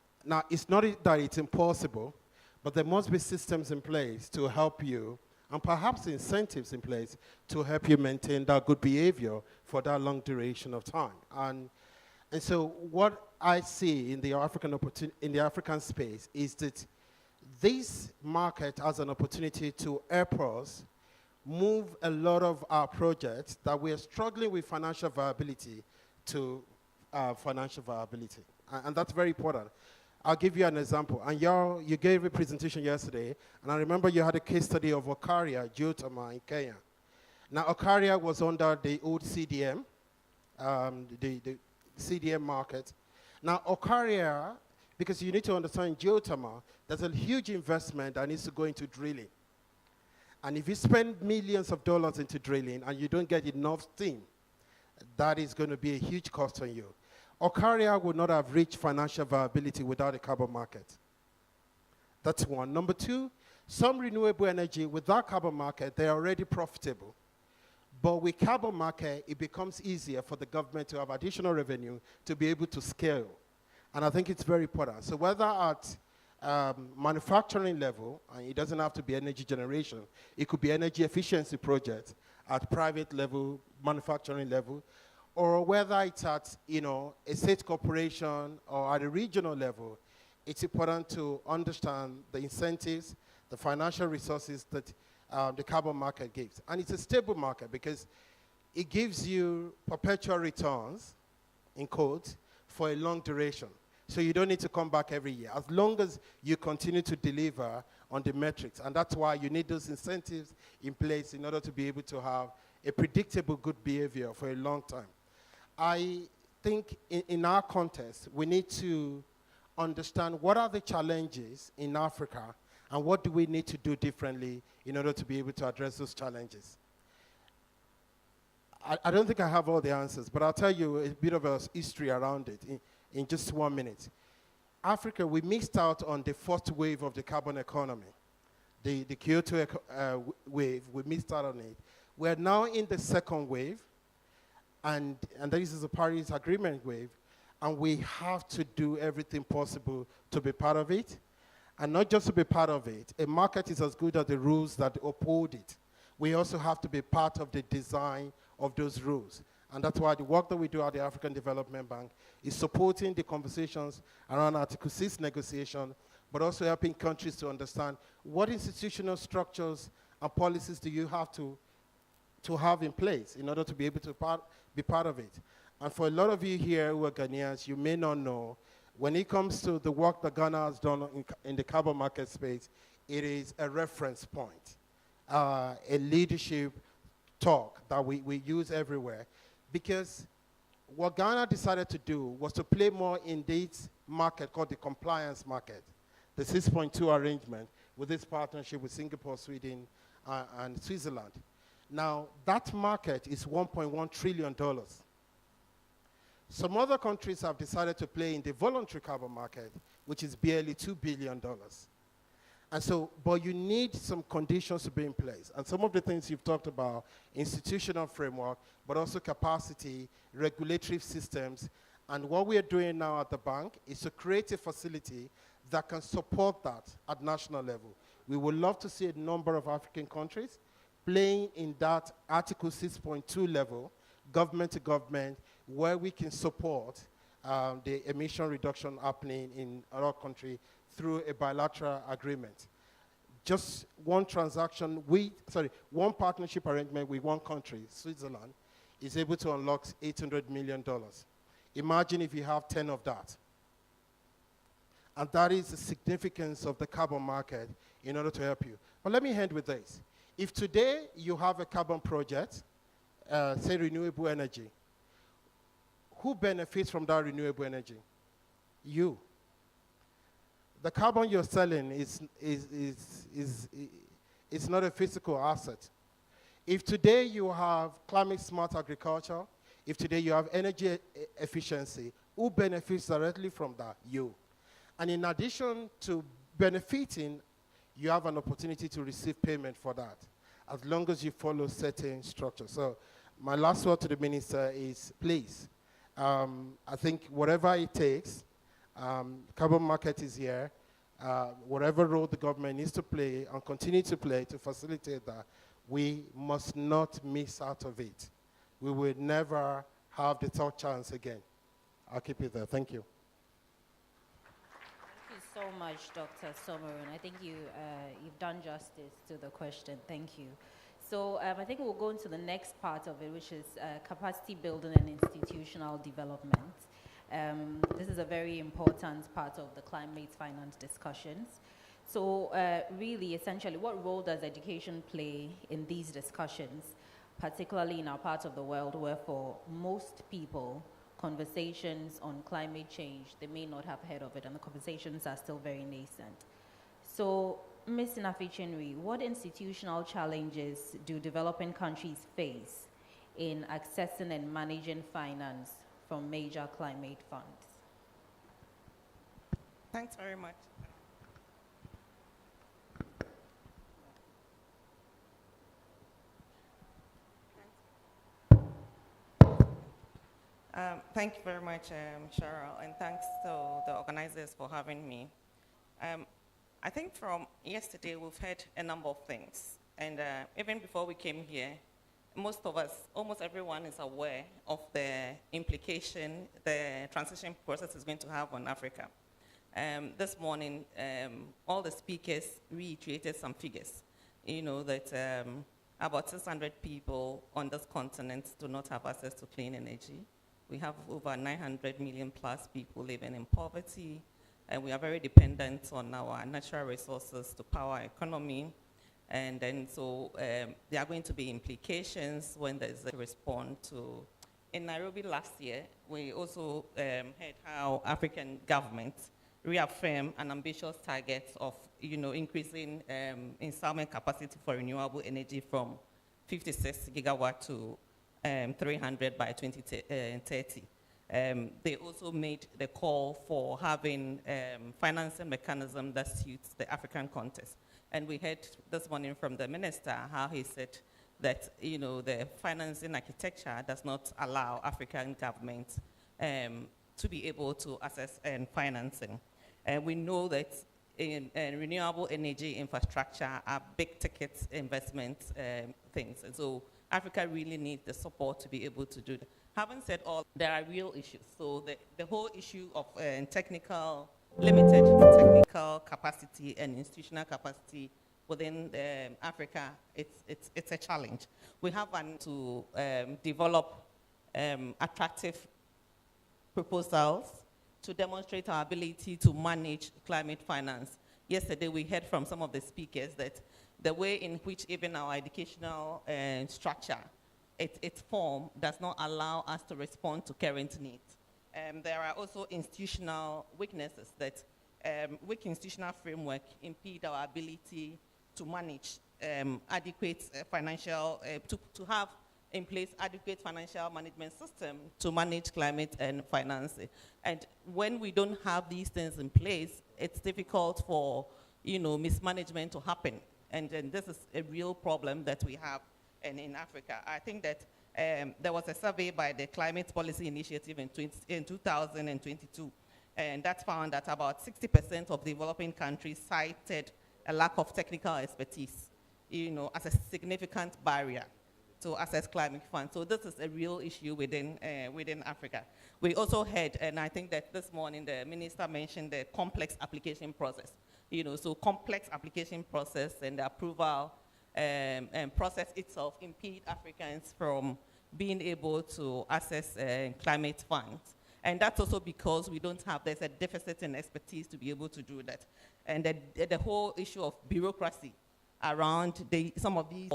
it's not that it's impossible, but there must be systems in place to help you, and perhaps incentives in place to help you maintain that good behavior for that long duration of time. And so what I see in the African space is that this market has an opportunity to help us move a lot of our projects that we are struggling with financial viability to financial viability. And that's very important. I'll give you an example. And you gave a presentation yesterday, and I remember you had a case study of Okaria geothermal in Kenya. Now, Okaria was under the old CDM, the CDM market. Now, Okaria, because you need to understand geothermal, there's a huge investment that needs to go into drilling. And if you spend millions of dollars into drilling and you don't get enough steam, that is going to be a huge cost on you. Okaria would not have reached financial viability without a carbon market. That's one. Number two, Some renewable energy, with that carbon market, they're already profitable. But with carbon market, it becomes easier for the government to have additional revenue to be able to scale. And I think it's very important. So whether at manufacturing level, and it doesn't have to be energy generation, it could be energy efficiency projects at private level, manufacturing level, or whether it's at a state corporation or at a regional level, it's important to understand the incentives, the financial resources that the carbon market gives. And it's a stable market because it gives you perpetual returns, in quotes, for a long duration. So you don't need to come back every year, as long as you continue to deliver on the metrics. And that's why you need those incentives in place in order to be able to have a predictable good behavior for a long time. I think in our context, we need to understand what are the challenges in Africa and what do we need to do differently in order to be able to address those challenges. I don't think I have all the answers, but I'll tell you a bit of a history around it in just 1 minute. Africa, we missed out on the first wave of the carbon economy. The Kyoto wave, we missed out on it. We're now in the second wave, and this is the Paris Agreement wave, and we have to do everything possible to be part of it. And not just to be part of it, a market is as good as the rules that uphold it. We also have to be part of the design of those rules. And that's why the work that we do at the African Development Bank is supporting the conversations around Article 6 negotiation, but also helping countries to understand what institutional structures and policies do you have to have in place in order to be able to be part of it. And for a lot of you here who are Ghanaians, you may not know, when it comes to the work that Ghana has done in the carbon market space, it is a reference point, a leadership talk that we use everywhere. Because what Ghana decided to do was to play more in this market called the compliance market, the 6.2 arrangement with this partnership with Singapore, Sweden, and Switzerland. Now, that market is $1.1 trillion. Some other countries have decided to play in the voluntary carbon market, which is barely $2 billion. And so, but you need some conditions to be in place. And some of the things you've talked about, institutional framework, but also capacity, regulatory systems. And what we are doing now at the bank is to create a facility that can support that at national level. We would love to see a number of African countries playing in that Article 6.2 level, government to government, where we can support the emission reduction happening in our country through a bilateral agreement. Just one transaction, one partnership arrangement with one country, Switzerland, is able to unlock $800 million. Imagine if you have 10 of that. And that is the significance of the carbon market in order to help you. But let me end with this. If today you have a carbon project, say renewable energy, who benefits from that renewable energy? You. The carbon you're selling is not a physical asset. If today you have climate smart agriculture, if today you have energy efficiency, who benefits directly from that? You. And in addition to benefiting, you have an opportunity to receive payment for that, as long as you follow certain structures. So my last word to the minister is, please, I think whatever it takes, carbon market is here. Whatever role the government needs to play and continue to play to facilitate that, we must not miss out of it. We will never have the third chance again. I'll keep it there. Thank you. Thank you so much, Dr. Somerun. I think you've done justice to the question. Thank you. So I think we'll go into the next part of it, which is capacity building and institutional development. This is a very important part of the climate finance discussions. So really, essentially, what role does education play in these discussions, particularly in our part of the world where for most people, conversations on climate change, they may not have heard of it, and the conversations are still very nascent. So Ms. Nafi-Chinri, what institutional challenges do developing countries face in accessing and managing finance from major climate funds? Thanks very much. Thank you very much, Cheryl, and thanks to the organizers for having me. I think from yesterday we've heard a number of things, and even before we came here, most of us, almost everyone is aware of the implication the transition process is going to have on Africa. This morning, all the speakers reiterated some figures. You know that about 600 people on this continent do not have access to clean energy. We have over 900 million plus people living in poverty, and we are very dependent on our natural resources to power our economy. And then so there are going to be implications when there's a response to. In Nairobi last year, we also heard how African governments reaffirm an ambitious target of increasing installment capacity for renewable energy from 56 gigawatt to 300 by 2030. They also made the call for having financing mechanism that suits the African context. And we heard this morning from the minister how he said that the financing architecture does not allow African governments to be able to access financing. And we know that in renewable energy infrastructure are big ticket investment things. And so Africa really needs the support to be able to do that. Having said all, there are real issues. So the whole issue of limited technical capacity and institutional capacity within Africa, it's a challenge. We have to develop attractive proposals to demonstrate our ability to manage climate finance. Yesterday, we heard from some of the speakers that the way in which even our educational structure, its form, does not allow us to respond to current needs. There are also institutional weaknesses that weak institutional framework impede our ability to manage adequate financial, to have in place adequate financial management system to manage climate and financing. And when we don't have these things in place, it's difficult for mismanagement to happen. And this is a real problem that we have in Africa. I think that there was a survey by the Climate Policy Initiative in 2022, and that found that about 60% of developing countries cited a lack of technical expertise, as a significant barrier to access climate funds. So this is a real issue within Africa. We also heard, and I think that this morning the minister mentioned the complex application process. So complex application process and the approval and process itself impede Africans from being able to access climate funds. And that's also because there's a deficit in expertise to be able to do that. And the whole issue of bureaucracy around some of these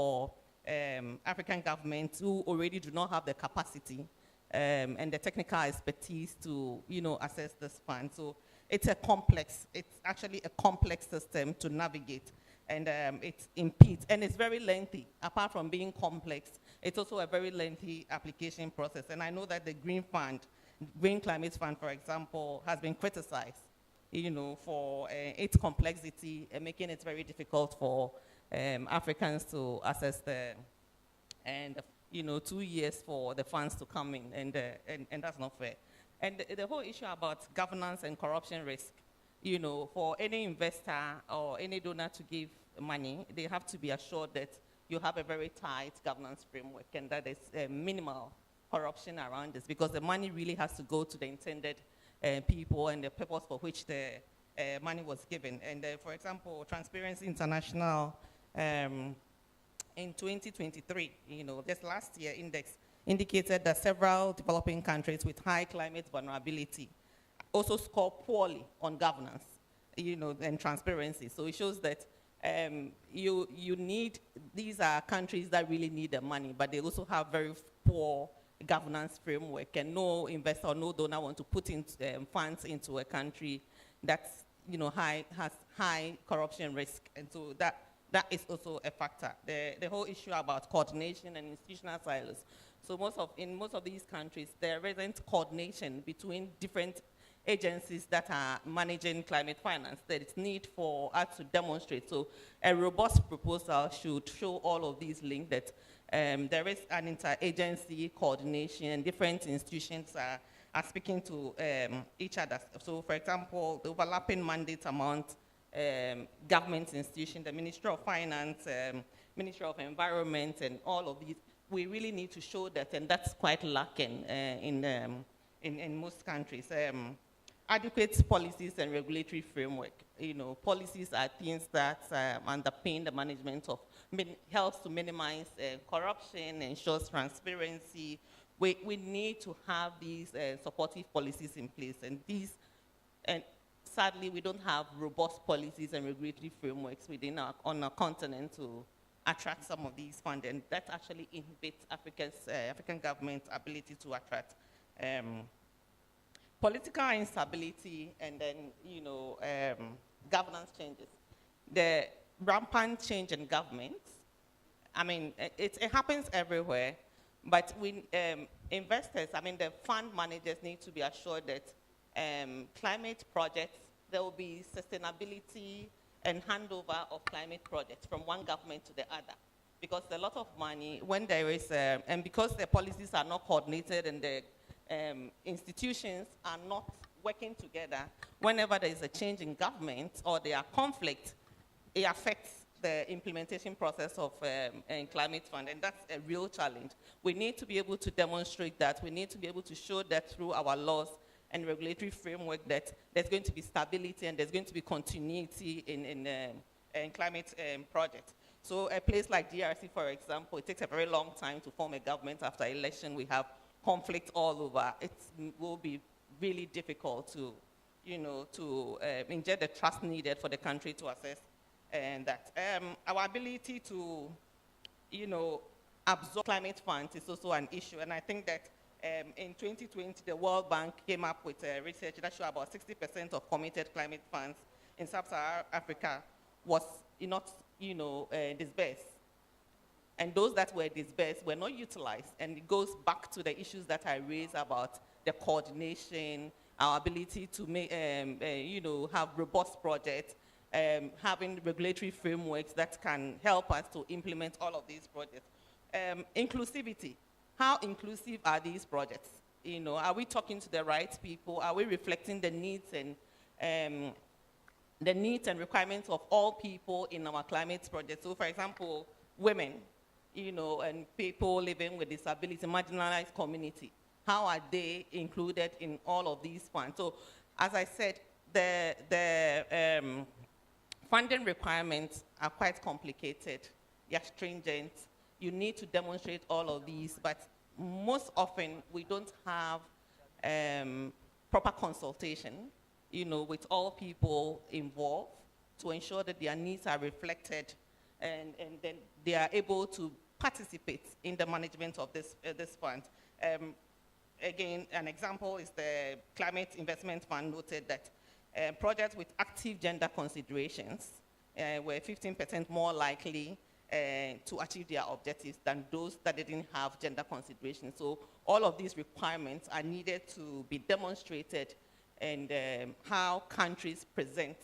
African governments who already do not have the capacity and the technical expertise to, access this fund. So it's actually a complex system to navigate, and it impedes, and it's very lengthy. Apart from being complex, it's also a very lengthy application process. And I know that the Green Climate Fund, for example, has been criticized, for its complexity and making it very difficult for Africans to access and 2 years for the funds to come in, and that's not fair. And the whole issue about governance and corruption risk, for any investor or any donor to give money, they have to be assured that you have a very tight governance framework and that there's minimal corruption around this, because the money really has to go to the intended people and the purpose for which the money was given. And for example, Transparency International in 2023, this last year index indicated that several developing countries with high climate vulnerability also score poorly on governance, and transparency. So it shows that these are countries that really need the money, but they also have very poor governance framework, and no investor or no donor want to put in funds into a country that's has high corruption risk. And so that is also a factor. The whole issue about coordination and institutional silos. So in most of these countries, there isn't coordination between different agencies that are managing climate finance. There is need for us to demonstrate. So a robust proposal should show all of these links, that There is an interagency coordination, and different institutions are speaking to each other. So, for example, the overlapping mandates among government institutions, the Ministry of Finance, Ministry of Environment, and all of these, we really need to show that, and that's quite lacking in most countries. Adequate policies and regulatory framework. You know, policies are things that underpin the management of, helps to minimize corruption, ensures transparency. We need to have these supportive policies in place, and sadly, we don't have robust policies and regulatory frameworks within on our continent to attract some of these funds, and that actually inhibits African government's ability to attract political instability, and then, you know, governance changes. The rampant change in governments, I mean, it happens everywhere, but we, investors, I mean, the fund managers need to be assured that climate projects, there will be sustainability and handover of climate projects from one government to the other. Because a lot of money, when there is, and because the policies are not coordinated and the institutions are not working together, whenever there is a change in government or there are conflicts, it affects the implementation process of climate fund, and that's a real challenge. We need to be able to demonstrate that. We need to be able to show that through our laws and regulatory framework that there's going to be stability and there's going to be continuity in climate projects. So a place like DRC, for example, it takes a very long time to form a government after election. We have conflict all over. It will be really difficult to, you know, to inject the trust needed for the country to assess and that. Our ability to, you know, absorb climate funds is also an issue, and I think that in 2020, the World Bank came up with research that showed about 60% of committed climate funds in sub-Saharan Africa was not, you know, disbursed. And those that were disbursed were not utilized. And it goes back to the issues that I raised about the coordination, our ability to make, you know, have robust projects, having regulatory frameworks that can help us to implement all of these projects. Inclusivity. How inclusive are these projects? You know, are we talking to the right people? Are we reflecting the needs and requirements of all people in our climate projects? So, for example, women, you know, and people living with disability, marginalized community. How are they included in all of these funds? So, as I said, the funding requirements are quite complicated. They're stringent. You need to demonstrate all of these, but most often we don't have proper consultation, you know, with all people involved to ensure that their needs are reflected and then they are able to participate in the management of this fund. Again, an example is the Climate Investment Fund noted that projects with active gender considerations were 15% more likely to achieve their objectives than those that didn't have gender considerations. So all of these requirements are needed to be demonstrated, and how countries present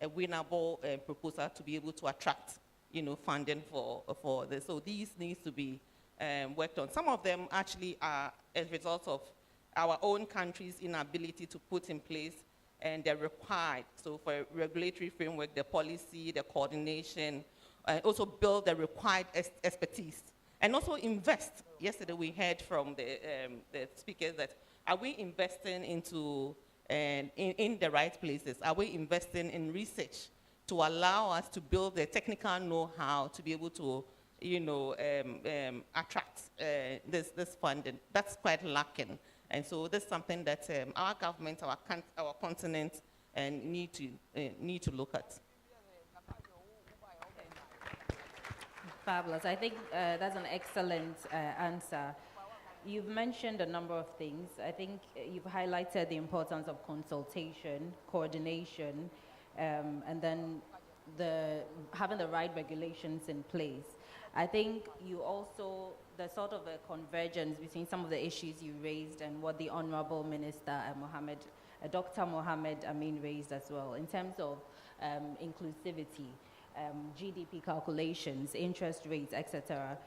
a winnable proposal to be able to attract, you know, funding for this. So these needs to be worked on. Some of them actually are a result of our own country's inability to put in place, and they're required. So for a regulatory framework, the policy, the coordination, also build the required expertise, and also invest. Yesterday we heard from the speakers that, are we investing into in the right places? Are we investing in research to allow us to build the technical know-how to be able to, you know, attract this funding? That's quite lacking, and so that's something that our government, our continent, need to look at. Fabulous. I think that's an excellent answer. You've mentioned a number of things. I think you've highlighted the importance of consultation, coordination, and then having the right regulations in place. I think you also, there's sort of a convergence between some of the issues you raised and what the Honorable Minister Dr. Mohammed Amin raised as well, in terms of inclusivity. GDP calculations, interest rates, etc.,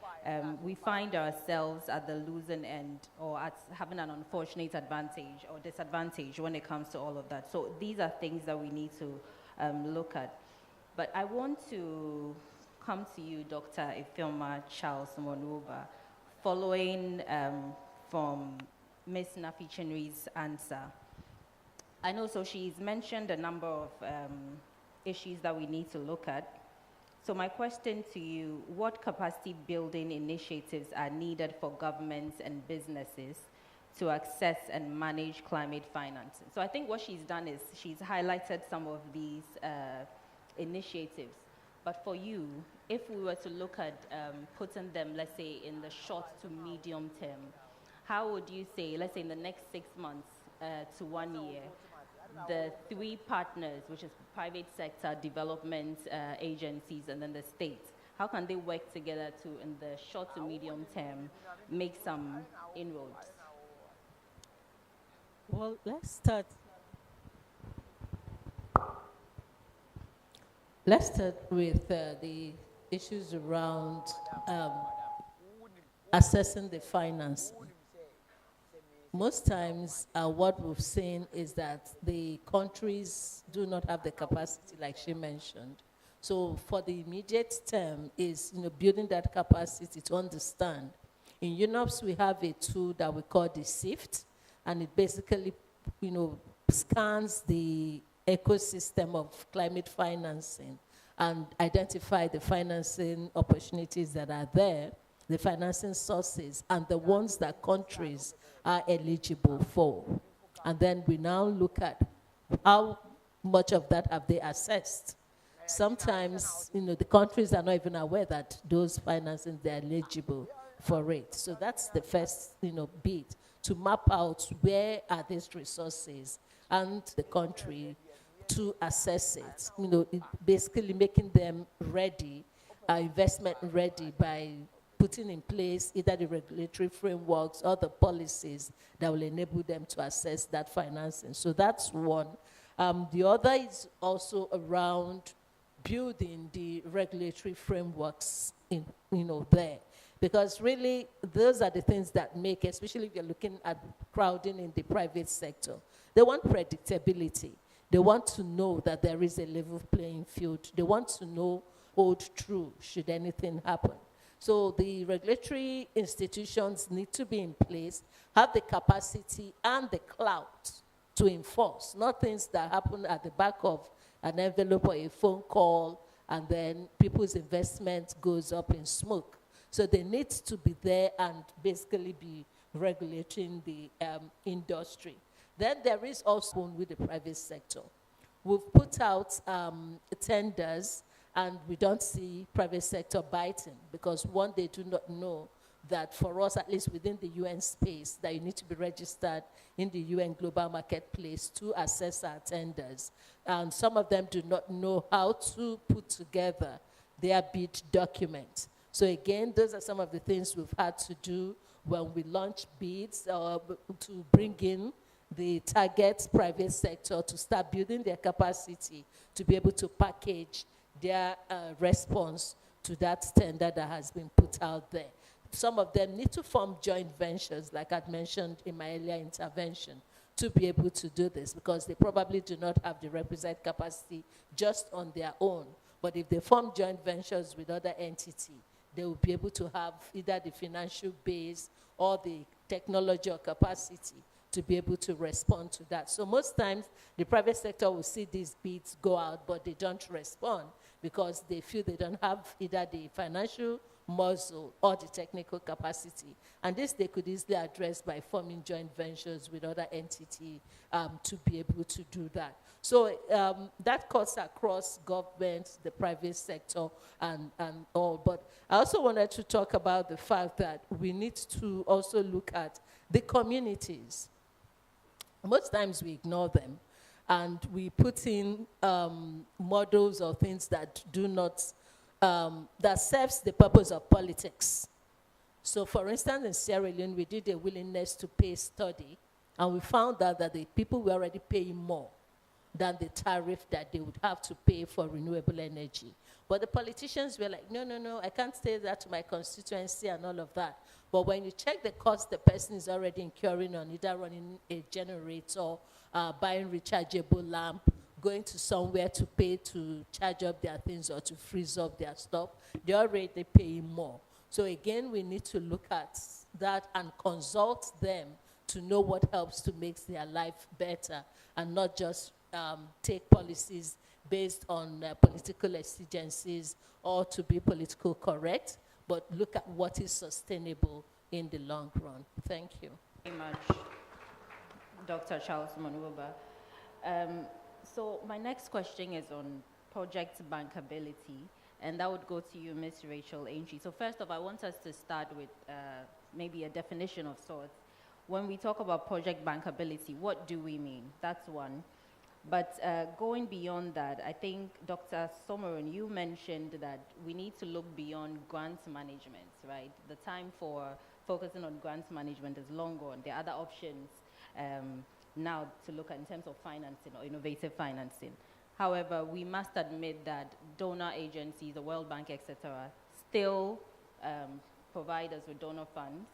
we find ourselves at the losing end or at having an unfortunate advantage or disadvantage when it comes to all of that. So these are things that we need to look at. But I want to come to you, Dr. Ifeoma Charles Monuba, following from Ms. Nafi Chinwe's answer. I know, so she's mentioned a number of issues that we need to look at. So my question to you, what capacity building initiatives are needed for governments and businesses to access and manage climate financing? So I think what she's done is she's highlighted some of these initiatives. But for you, if we were to look at putting them, let's say, in the short to medium term, how would you say, let's say in the next 6 months to 1 year, the three partners, which is private sector, development agencies, and then the state, how can they work together to, in the short to medium term, make some inroads? Well, let's start. Let's start with the issues around assessing the financing. Most times, what we've seen is that the countries do not have the capacity, like she mentioned. So for the immediate term is, building that capacity to understand. In UNOPS, we have a tool that we call the SIFT, and it basically, scans the ecosystem of climate financing and identify the financing opportunities that are there, the financing sources, and the ones that countries are eligible for. And then we now look at how much of that have they assessed. Sometimes, the countries are not even aware that those financing, they're eligible for it. So that's the first, bit, to map out where are these resources and the country to assess it. Basically making them ready, investment ready by putting in place either the regulatory frameworks or the policies that will enable them to assess that financing. So that's one. The other is also around building the regulatory frameworks there. Because really, those are the things that make, especially if you're looking at crowding in the private sector, they want predictability. They want to know that there is a level playing field. They want to know, hold true, should anything happen. So the regulatory institutions need to be in place, have the capacity and the clout to enforce, not things that happen at the back of an envelope or a phone call, and then people's investment goes up in smoke. So they need to be there and basically be regulating the industry. Then there is also with the private sector. We've put out tenders, and we don't see private sector biting because, one, they do not know that for us, at least within the UN space, that you need to be registered in the UN Global Marketplace to assess our tenders. And some of them do not know how to put together their bid document. So again, those are some of the things we've had to do when we launch bids to bring in the target private sector to start building their capacity to be able to package their response to that tender that has been put out there. Some of them need to form joint ventures, like I'd mentioned in my earlier intervention, to be able to do this because they probably do not have the requisite capacity just on their own. But if they form joint ventures with other entities, they will be able to have either the financial base or the technology or capacity to be able to respond to that. So most times, the private sector will see these bids go out, but they don't respond because they feel they don't have either the financial muscle or the technical capacity. And this they could easily address by forming joint ventures with other entities to be able to do that. So that cuts across government, the private sector, and all. But I also wanted to talk about the fact that we need to also look at the communities. Most times we ignore them, and we put in models or things that do not, that serves the purpose of politics. So for instance, in Sierra Leone, we did a willingness to pay study, and we found out that the people were already paying more than the tariff that they would have to pay for renewable energy. But the politicians were like, no, no, no, I can't say that to my constituency and all of that. But when you check the cost the person is already incurring on either running a generator, buying rechargeable lamp, going to somewhere to pay to charge up their things or to freeze up their stuff, they're already paying more. So again, we need to look at that and consult them to know what helps to make their life better and not just take policies based on political exigencies or to be political correct, but look at what is sustainable in the long run. Thank you. Very much, Dr. Charles Manuba. So my next question is on project bankability, and that would go to you, Ms. Rachel Aintree. So first off, I want us to start with maybe a definition of sorts. When we talk about project bankability, what do we mean? That's one. But going beyond that, I think, Dr. Someron, you mentioned that we need to look beyond grants management, right? The time for focusing on grants management is long gone. There are other options now to look at in terms of financing or innovative financing. However, we must admit that donor agencies, the World Bank, etc., still provide us with donor funds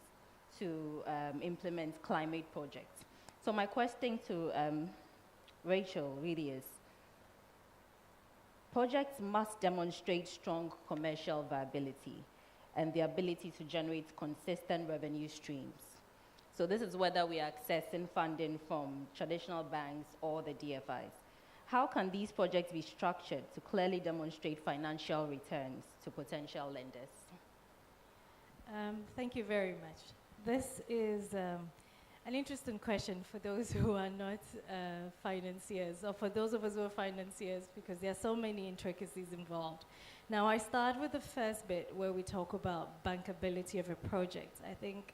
to implement climate projects. So my question to Rachel really is, projects must demonstrate strong commercial viability and the ability to generate consistent revenue streams. So this is whether we are accessing funding from traditional banks or the DFIs. How can these projects be structured to clearly demonstrate financial returns to potential lenders? Thank you very much. This is an interesting question for those who are not financiers, or for those of us who are financiers, because there are so many intricacies involved. Now, I start with the first bit where we talk about bankability of a project. I think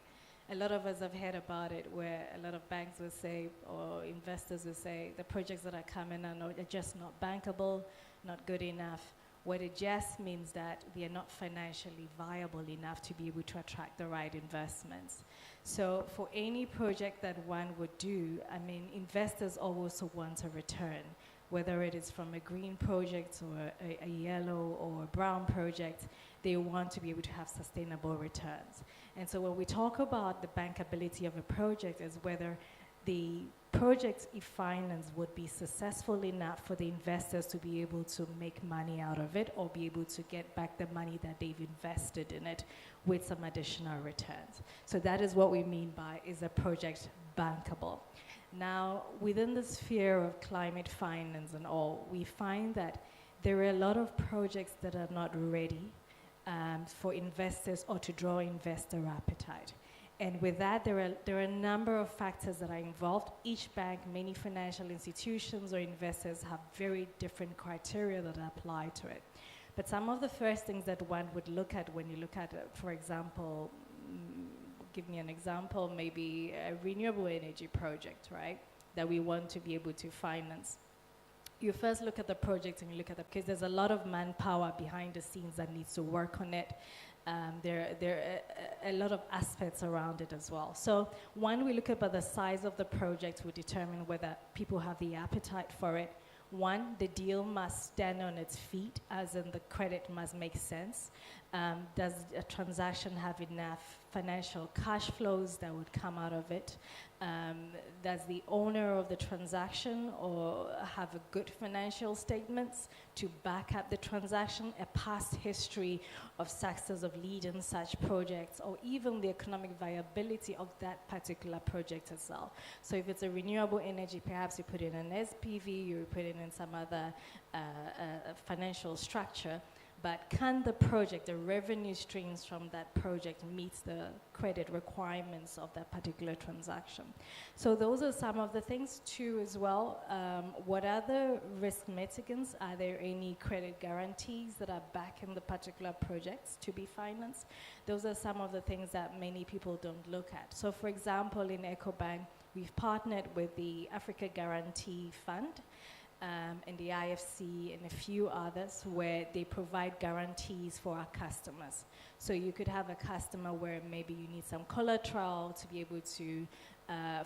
a lot of us have heard about it, where a lot of banks will say, or investors will say, the projects that are coming are just not bankable, not good enough. What it just means that they are not financially viable enough to be able to attract the right investments. So for any project that one would do, I mean, investors also want a return, whether it is from a green project or a yellow or a brown project. They want to be able to have sustainable returns. And so when we talk about the bankability of a project, is whether the project, if financed, would be successful enough for the investors to be able to make money out of it or be able to get back the money that they've invested in it with some additional returns. So that is what we mean by, is a project bankable? Now, within the sphere of climate finance and all, we find that there are a lot of projects that are not ready for investors or to draw investor appetite. And with that, there are a number of factors that are involved. Each bank, many financial institutions or investors have very different criteria that apply to it. But some of the first things that one would look at when you look at, for example, give me an example, maybe a renewable energy project, right, that we want to be able to finance. You first look at the project and you look at it, because there's a lot of manpower behind the scenes that needs to work on it. There are a lot of aspects around it as well. So one, we look at the size of the project, we determine whether people have the appetite for it. One, the deal must stand on its feet, as in the credit must make sense. Does a transaction have enough financial cash flows that would come out of it? Does the owner of the transaction or have a good financial statements to back up the transaction, a past history of success of leading such projects, or even the economic viability of that particular project itself? So if it's a renewable energy, perhaps you put in an SPV, you put it in some other financial structure. But can the project, the revenue streams from that project meet the credit requirements of that particular transaction? So those are some of the things too as well. What are the risk mitigants? Are there any credit guarantees that are backing the particular projects to be financed? Those are some of the things that many people don't look at. So for example, in EcoBank, we've partnered with the Africa Guarantee Fund, and the IFC and a few others, where they provide guarantees for our customers. So you could have a customer where maybe you need some collateral to be able to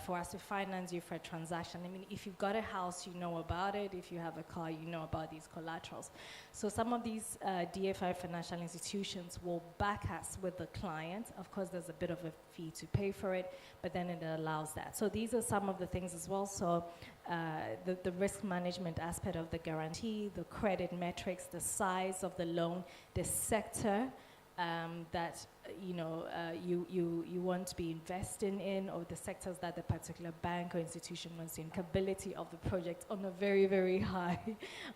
for us to finance you for a transaction. I mean, if you've got a house, you know about it. If you have a car, you know about these collaterals. So some of these DFI financial institutions will back us with the client. Of course, there's a bit of a fee to pay for it, but then it allows that. So these are some of the things as well. So the risk management aspect of the guarantee, the credit metrics, the size of the loan, the sector, that you want to be investing in, or the sectors that the particular bank or institution wants in, capability of the project on a very, very high,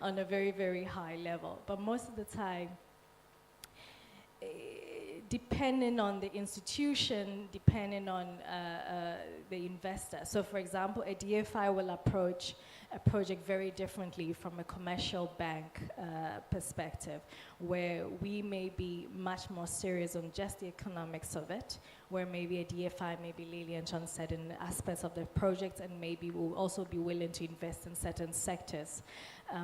on a very, very high level. But most of the time, depending on the institution, depending on the investor. So for example, a DFI will approach a project very differently from a commercial bank perspective, where we may be much more serious on just the economics of it, where maybe a DFI may be lenient on certain aspects of the project and maybe will also be willing to invest in certain sectors.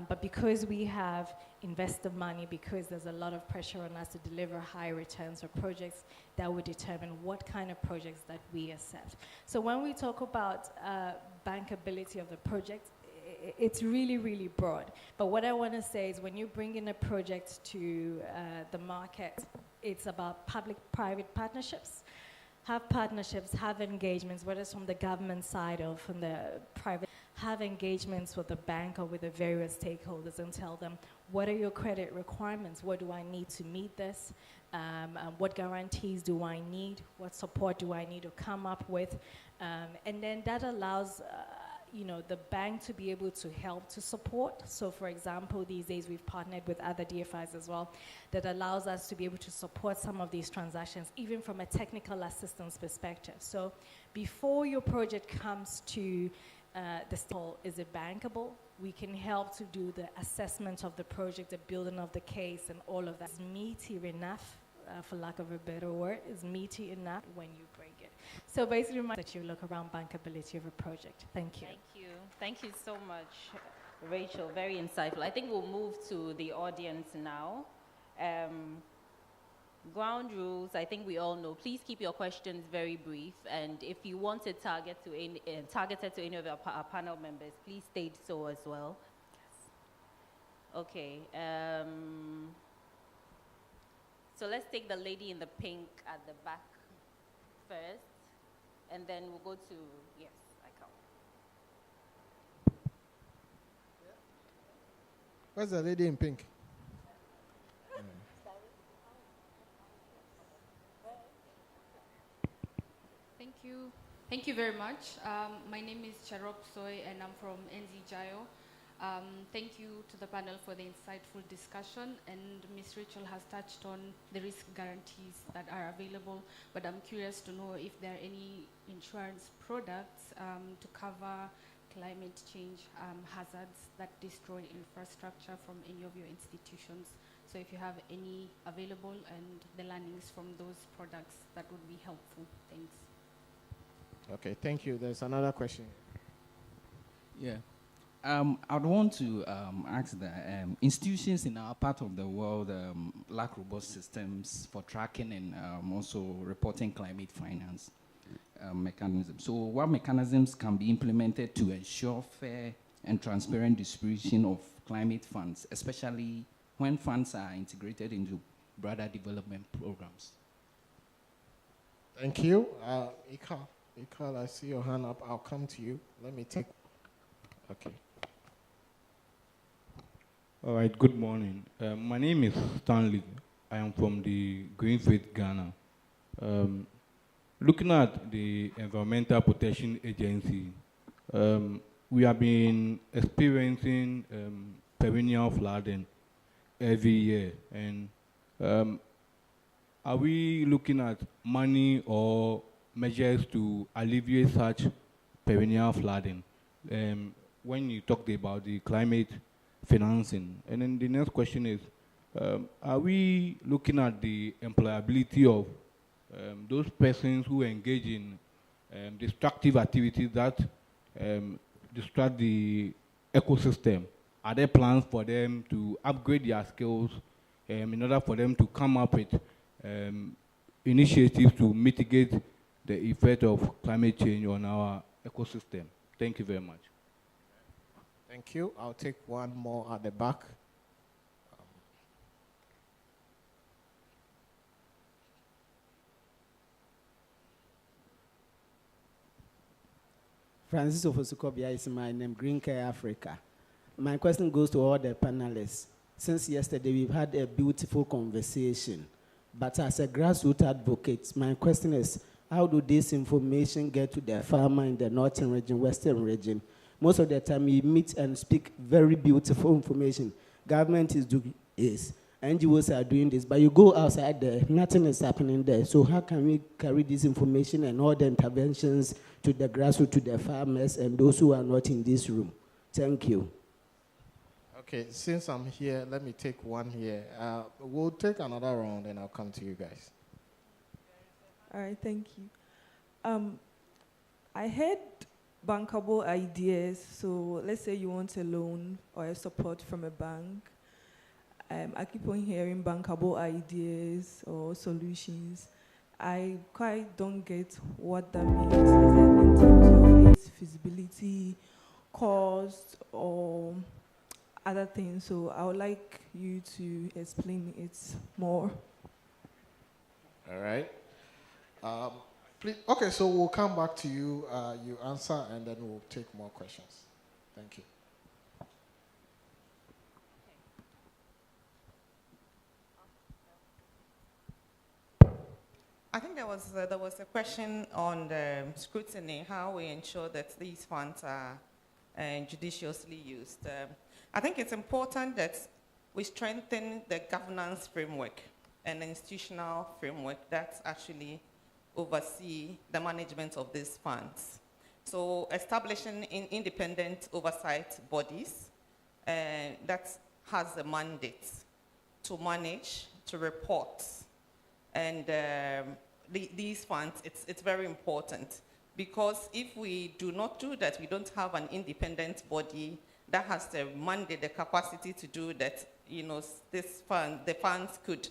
But because we have investor money, because there's a lot of pressure on us to deliver high returns for projects, that would determine what kind of projects that we accept. So when we talk about bankability of the project, it's really, really broad. But what I want to say is when you bring in a project to the market, it's about public-private partnerships. Have partnerships, have engagements, whether it's from the government side or from the private, have engagements with the bank or with the various stakeholders and tell them, what are your credit requirements? What do I need to meet this? What guarantees do I need? What support do I need to come up with? And then that allows the bank to be able to help to support. So for example, these days we've partnered with other DFIs as well that allows us to be able to support some of these transactions, even from a technical assistance perspective. So before your project comes to the stall, is it bankable? We can help to do the assessment of the project, the building of the case, and all of that. Is meaty enough, for lack of a better word, is meaty enough when you bring it. So basically, that you look around bankability of a project. Thank you. Thank you. Thank you so much, Rachel. Very insightful. I think we'll move to the audience now. Ground rules, I think we all know. Please keep your questions very brief, and if you want it targeted to any of our panel members, please state so as well. Yes. Okay. So let's take the lady in the pink at the back first, and then we'll go to, yes, I come. Where's the lady in pink? Thank you very much. My name is Charop Soy and I'm from NZJIO. Thank you to the panel for the insightful discussion, and Ms. Rachel has touched on the risk guarantees that are available, but I'm curious to know if there are any insurance products to cover climate change hazards that destroy infrastructure from any of your institutions. So if you have any available and the learnings from those products, that would be helpful. Thanks. Okay, thank you. There's another question. Yeah. I'd want to ask that institutions in our part of the world lack robust systems for tracking and also reporting climate finance mechanisms. So what mechanisms can be implemented to ensure fair and transparent distribution of climate funds, especially when funds are integrated into broader development programs? Thank you. Ikal, I see your hand up. I'll come to you. Let me take. Okay. All right, good morning. My name is Stanley. I am from the Greenfield, Ghana. Looking at the Environmental Protection Agency, we have been experiencing perennial flooding every year. And are we looking at money or measures to alleviate such perennial flooding? When you talked about the climate financing. And then the next question is, are we looking at the employability of those persons who engage in destructive activities that destruct the ecosystem? Are there plans for them to upgrade their skills in order for them to come up with initiatives to mitigate the effect of climate change on our ecosystem. Thank you very much. Thank you. I'll take one more at the back. Francis Ofosukobia is my name, Green Care Africa. My question goes to all the panelists. Since yesterday, we've had a beautiful conversation. But as a grassroots advocate, my question is, how do this information get to the farmer in the northern region, western region? Most of the time, we meet and speak very beautiful information. Government is doing this, NGOs are doing this, but you go outside there, nothing is happening there. So how can we carry this information and all the interventions to the grassroots, to the farmers, and those who are not in this room? Thank you. Okay, since I'm here, let me take one here. We'll take another round, and I'll come to you guys. All right, thank you. I heard bankable ideas. So let's say you want a loan or a support from a bank. I keep on hearing bankable ideas or solutions. I quite don't get what that means. Is it in terms of its feasibility, cost, or other things? So I would like you to explain it more. All right. Please, okay, so we'll come back to you. You answer, and then we'll take more questions. Thank you. I think there was a question on the scrutiny, how we ensure that these funds are judiciously used. I think it's important that we strengthen the governance framework and institutional framework that actually oversee the management of these funds. So establishing independent oversight bodies that has a mandate to manage, to report, and these funds, it's very important, because if we do not do that, we don't have an independent body that has the mandate, the capacity to do that, you know, the funds could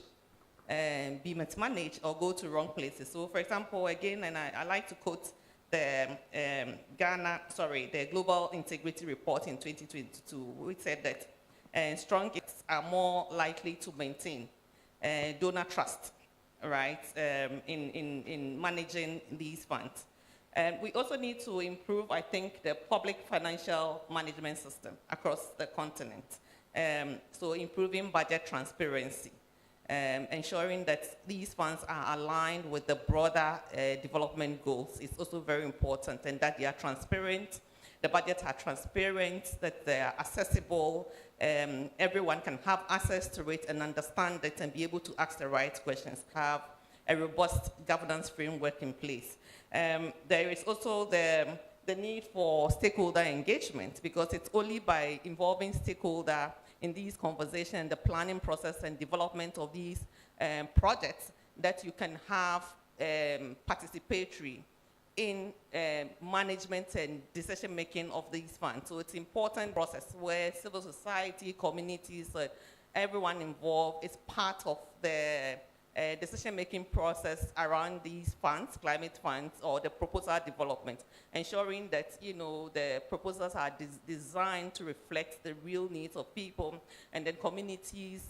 be mismanaged or go to wrong places. So for example, again, and I like to quote the the Global Integrity Report in 2022, which said that strong states are more likely to maintain donor trust, right, in managing these funds. We also need to improve, I think, the public financial management system across the continent. So improving budget transparency, ensuring that these funds are aligned with the broader development goals is also very important, and that they are transparent, the budgets are transparent, that they are accessible, everyone can have access to it and understand it and be able to ask the right questions, have a robust governance framework in place. There is also the need for stakeholder engagement, because it's only by involving stakeholder in these conversations, the planning process and development of these projects, that you can have participatory in management and decision-making of these funds. So it's an important process where civil society, communities, everyone involved is part of the decision-making process around these funds, climate funds, or the proposal development, ensuring that, you know, the proposals are designed to reflect the real needs of people, and then communities,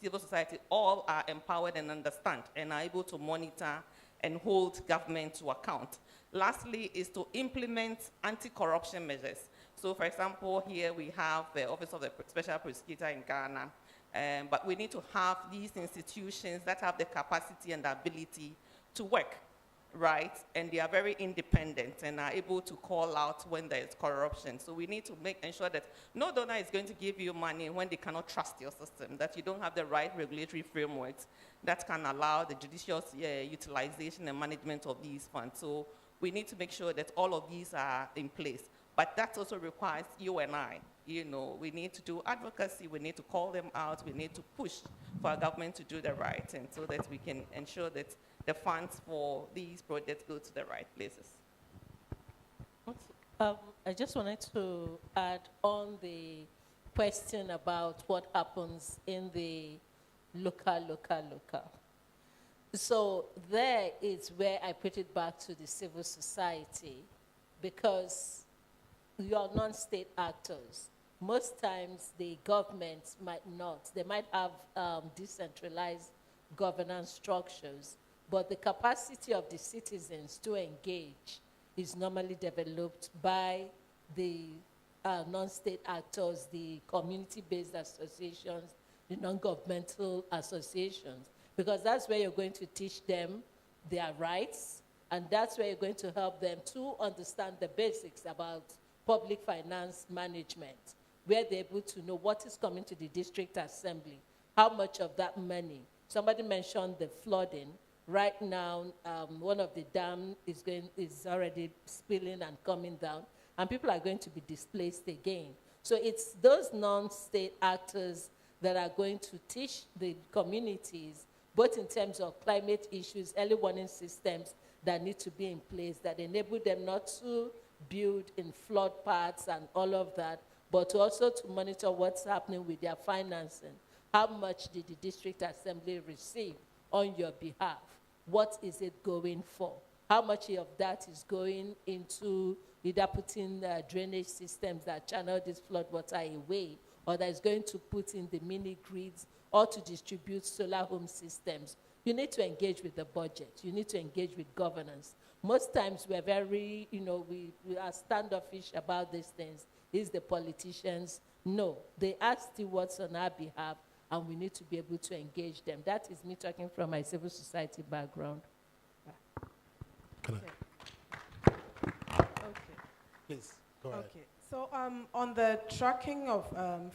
civil society, all are empowered and understand and are able to monitor and hold government to account. Lastly is to implement anti-corruption measures. So for example, here we have the Office of the Special Prosecutor in Ghana, but we need to have these institutions that have the capacity and the ability to work, right? And they are very independent and are able to call out when there is corruption. So we need to ensure that no donor is going to give you money when they cannot trust your system, that you don't have the right regulatory frameworks that can allow the judicious utilization and management of these funds. So we need to make sure that all of these are in place. But that also requires you and I. You know, we need to do advocacy, we need to call them out, we need to push for our government to do the right thing so that we can ensure that the funds for these projects go to the right places. I just wanted to add on the question about what happens in the local. So there is where I put it back to the civil society, because you are non-state actors. Most times the government might not. They might have decentralized governance structures, but the capacity of the citizens to engage is normally developed by the non-state actors, the community-based associations, the non-governmental associations, because that's where you're going to teach them their rights, and that's where you're going to help them to understand the basics about public finance management, where they're able to know what is coming to the district assembly, how much of that money. Somebody mentioned the flooding. Right now, one of the dams is already spilling and coming down, and people are going to be displaced again. So it's those non-state actors that are going to teach the communities, both in terms of climate issues, early warning systems that need to be in place that enable them not to build in flood paths and all of that, but also to monitor what's happening with their financing. How much did the district assembly receive on your behalf? What is it going for? How much of that is going into either putting drainage systems that channel this flood water away, or that is going to put in the mini grids, or to distribute solar home systems? You need to engage with the budget. You need to engage with governance. Most times we're very, we are standoffish about these things. Is the politicians? No, they ask stewards on our behalf, and we need to be able to engage them. That is me talking from my civil society background. Can Okay. Please, go ahead. Okay. So on the tracking of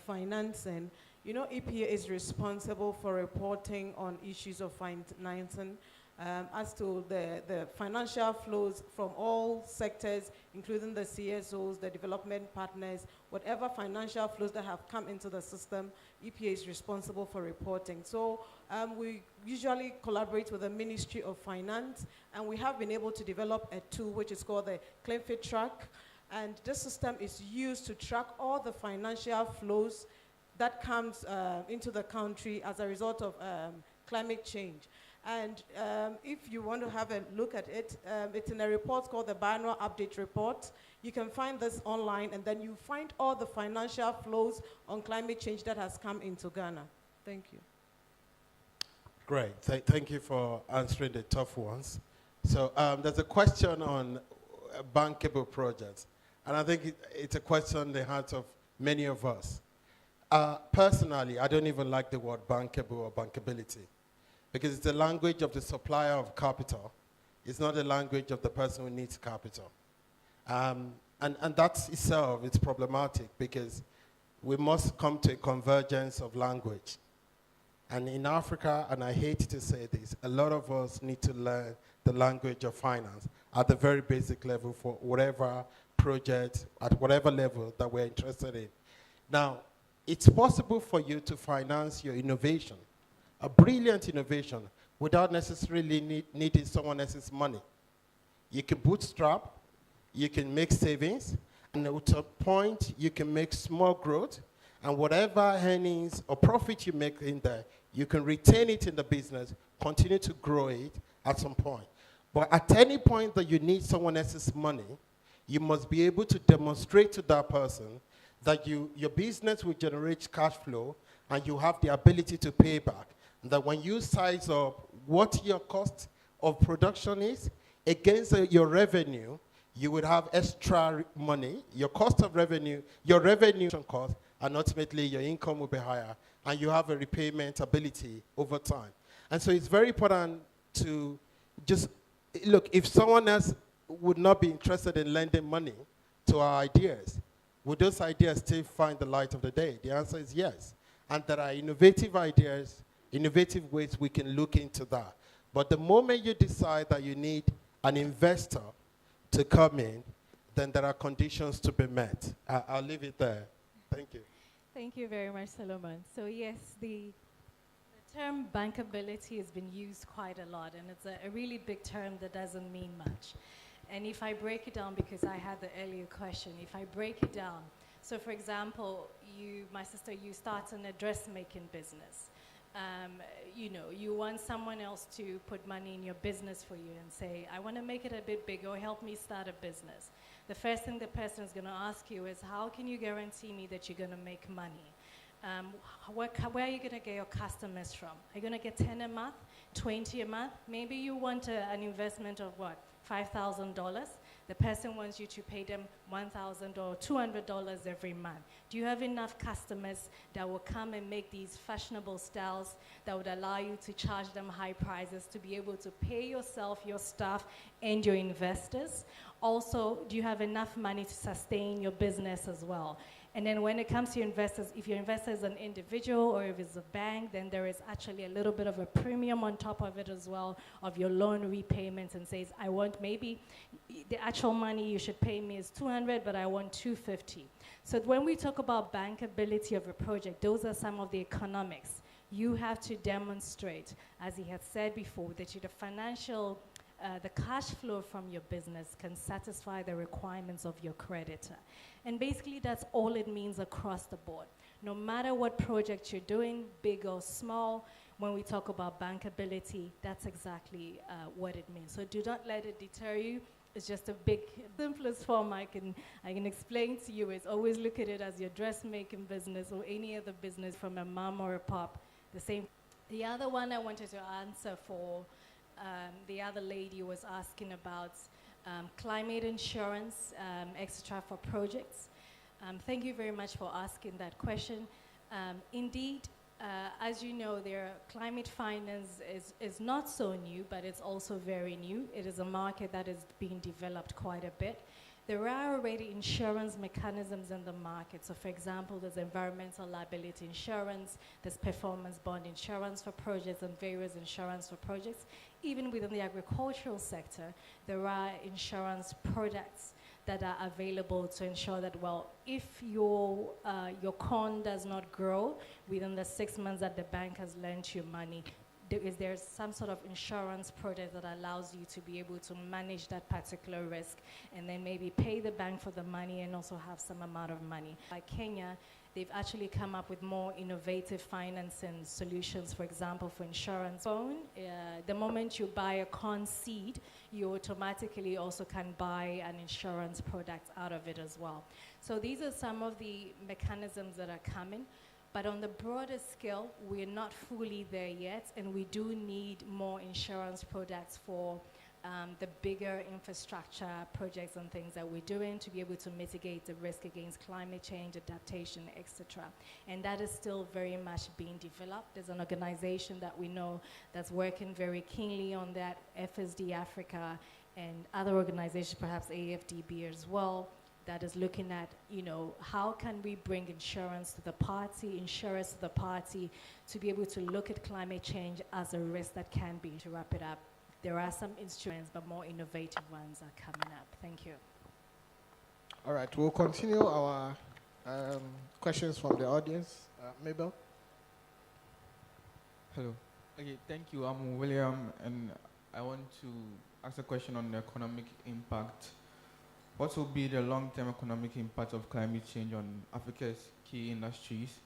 financing, EPA is responsible for reporting on issues of financing as to the financial flows from all sectors, including the CSOs, the development partners, whatever financial flows that have come into the system, EPA is responsible for reporting. So we usually collaborate with the Ministry of Finance, and we have been able to develop a tool which is called the ClaimFit Track. And this system is used to track all the financial flows that comes into the country as a result of climate change. And if you want to have a look at it, it's in a report called the Biannual Update Report. You can find this online, and then you find all the financial flows on climate change that has come into Ghana. Thank you. Great. Thank you for answering the tough ones. So there's a question on bankable projects, and I think it's a question in the heart of many of us. Personally, I don't even like the word bankable or bankability, because it's the language of the supplier of capital. It's not the language of the person who needs capital. And that itself is problematic, because we must come to a convergence of language. And in Africa, and I hate to say this, a lot of us need to learn the language of finance at the very basic level for whatever project, at whatever level that we're interested in. Now, it's possible for you to finance your innovation, a brilliant innovation, without necessarily needing someone else's money. You can bootstrap, you can make savings, and at a point, you can make small growth, and whatever earnings or profit you make in there, you can retain it in the business, continue to grow it at some point. But at any point that you need someone else's money, you must be able to demonstrate to that person that your business will generate cash flow, and you have the ability to pay back. And that when you size up what your cost of production is against your revenue, you would have extra money, your cost of revenue, your revenue cost, and ultimately your income will be higher, and you have a repayment ability over time. And so it's very important to just, look, if someone else would not be interested in lending money to our ideas, would those ideas still find the light of the day? The answer is yes. And there are innovative ideas, innovative ways we can look into that. But the moment you decide that you need an investor to come in, then there are conditions to be met. I'll leave it there. Thank you. Thank you very much, Solomon. So yes, the term bankability has been used quite a lot, and it's a really big term that doesn't mean much. And if I break it down, because I had the earlier question, if I break it down, so for example, my sister, you start in a dressmaking business. you know, you want someone else to put money in your business for you and say, I want to make it a bit bigger, or help me start a business. The first thing the person is going to ask you is, how can you guarantee me that you're going to make money? Where are you going to get your customers from? Are you going to get 10 a month, 20 a month? Maybe you want an investment of what, $5,000? The person wants you to pay them $1,000 or $200 every month. Do you have enough customers that will come and make these fashionable styles that would allow you to charge them high prices to be able to pay yourself, your staff, and your investors? Also, do you have enough money to sustain your business as well? And then when it comes to your investors, if your investor is an individual or if it's a bank, then there is actually a little bit of a premium on top of it as well of your loan repayments, and says, I want, maybe the actual money you should pay me is 200, but I want 250. So when we talk about bankability of a project, those are some of the economics. You have to demonstrate, as he had said before, that the financial the cash flow from your business can satisfy the requirements of your creditor. And basically that's all it means across the board. No matter what project you're doing, big or small, when we talk about bankability, that's exactly what it means. So do not let it deter you. It's just a big, simplest form I can explain to you is always look at it as your dressmaking business or any other business from a mom or a pop, the same. The other one I wanted to answer for the other lady was asking about climate insurance, etc. for projects. Thank you very much for asking that question. Indeed, as you know, climate finance is not so new, but it's also very new. It is a market that is being developed quite a bit. There are already insurance mechanisms in the market. So for example, there's environmental liability insurance, there's performance bond insurance for projects, and various insurance for projects. Even within the agricultural sector, there are insurance products that are available to ensure that, well, if your corn does not grow within the 6 months that the bank has lent you money, there's some sort of insurance product that allows you to be able to manage that particular risk and then maybe pay the bank for the money and also have some amount of money. Like Kenya, they've actually come up with more innovative financing solutions, for example, for insurance. The moment you buy a corn seed, you automatically also can buy an insurance product out of it as well. So these are some of the mechanisms that are coming. But on the broader scale, we're not fully there yet, and we do need more insurance products for the bigger infrastructure projects and things that we're doing to be able to mitigate the risk against climate change, adaptation, etc. And that is still very much being developed. There's an organization that we know that's working very keenly on that, FSD Africa, and other organizations, perhaps AFDB as well, that is looking at, how can we bring insurance to the party, insurers to the party, to be able to look at climate change as a risk that can be. To wrap it up, there are some instruments, but more innovative ones are coming up. Thank you. All right, we'll continue our questions from the audience. Mabel? Hello. Okay, thank you. I'm William, and I want to ask a question on the economic impact. What will be the long-term economic impact of climate change on Africa's key industries,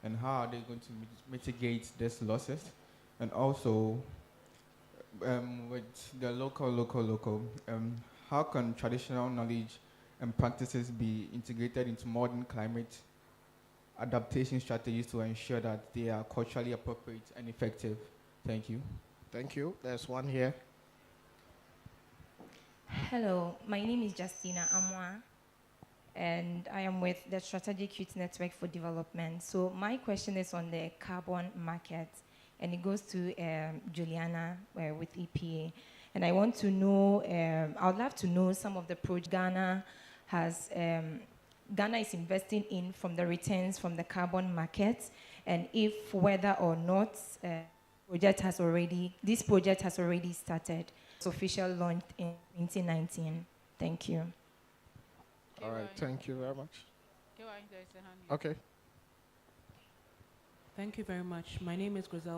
and how are they going to mitigate these losses? And also, with the local, how can traditional knowledge and practices be integrated into modern climate adaptation strategies to ensure that they are culturally appropriate and effective? Thank you. Thank you. There's one here. Hello, my name is Justina Amwa, and I am with the Strategic Youth Network for Development. So my question is on the carbon market, and it goes to Juliana with EPA. And I want to know, I would love to know some of the projects Ghana is investing in from the returns from the carbon market, and if whether or not this project has already started. Official launch in 2019. Thank you. All right, thank you very much. Okay. Thank you very much. My name is Grizel.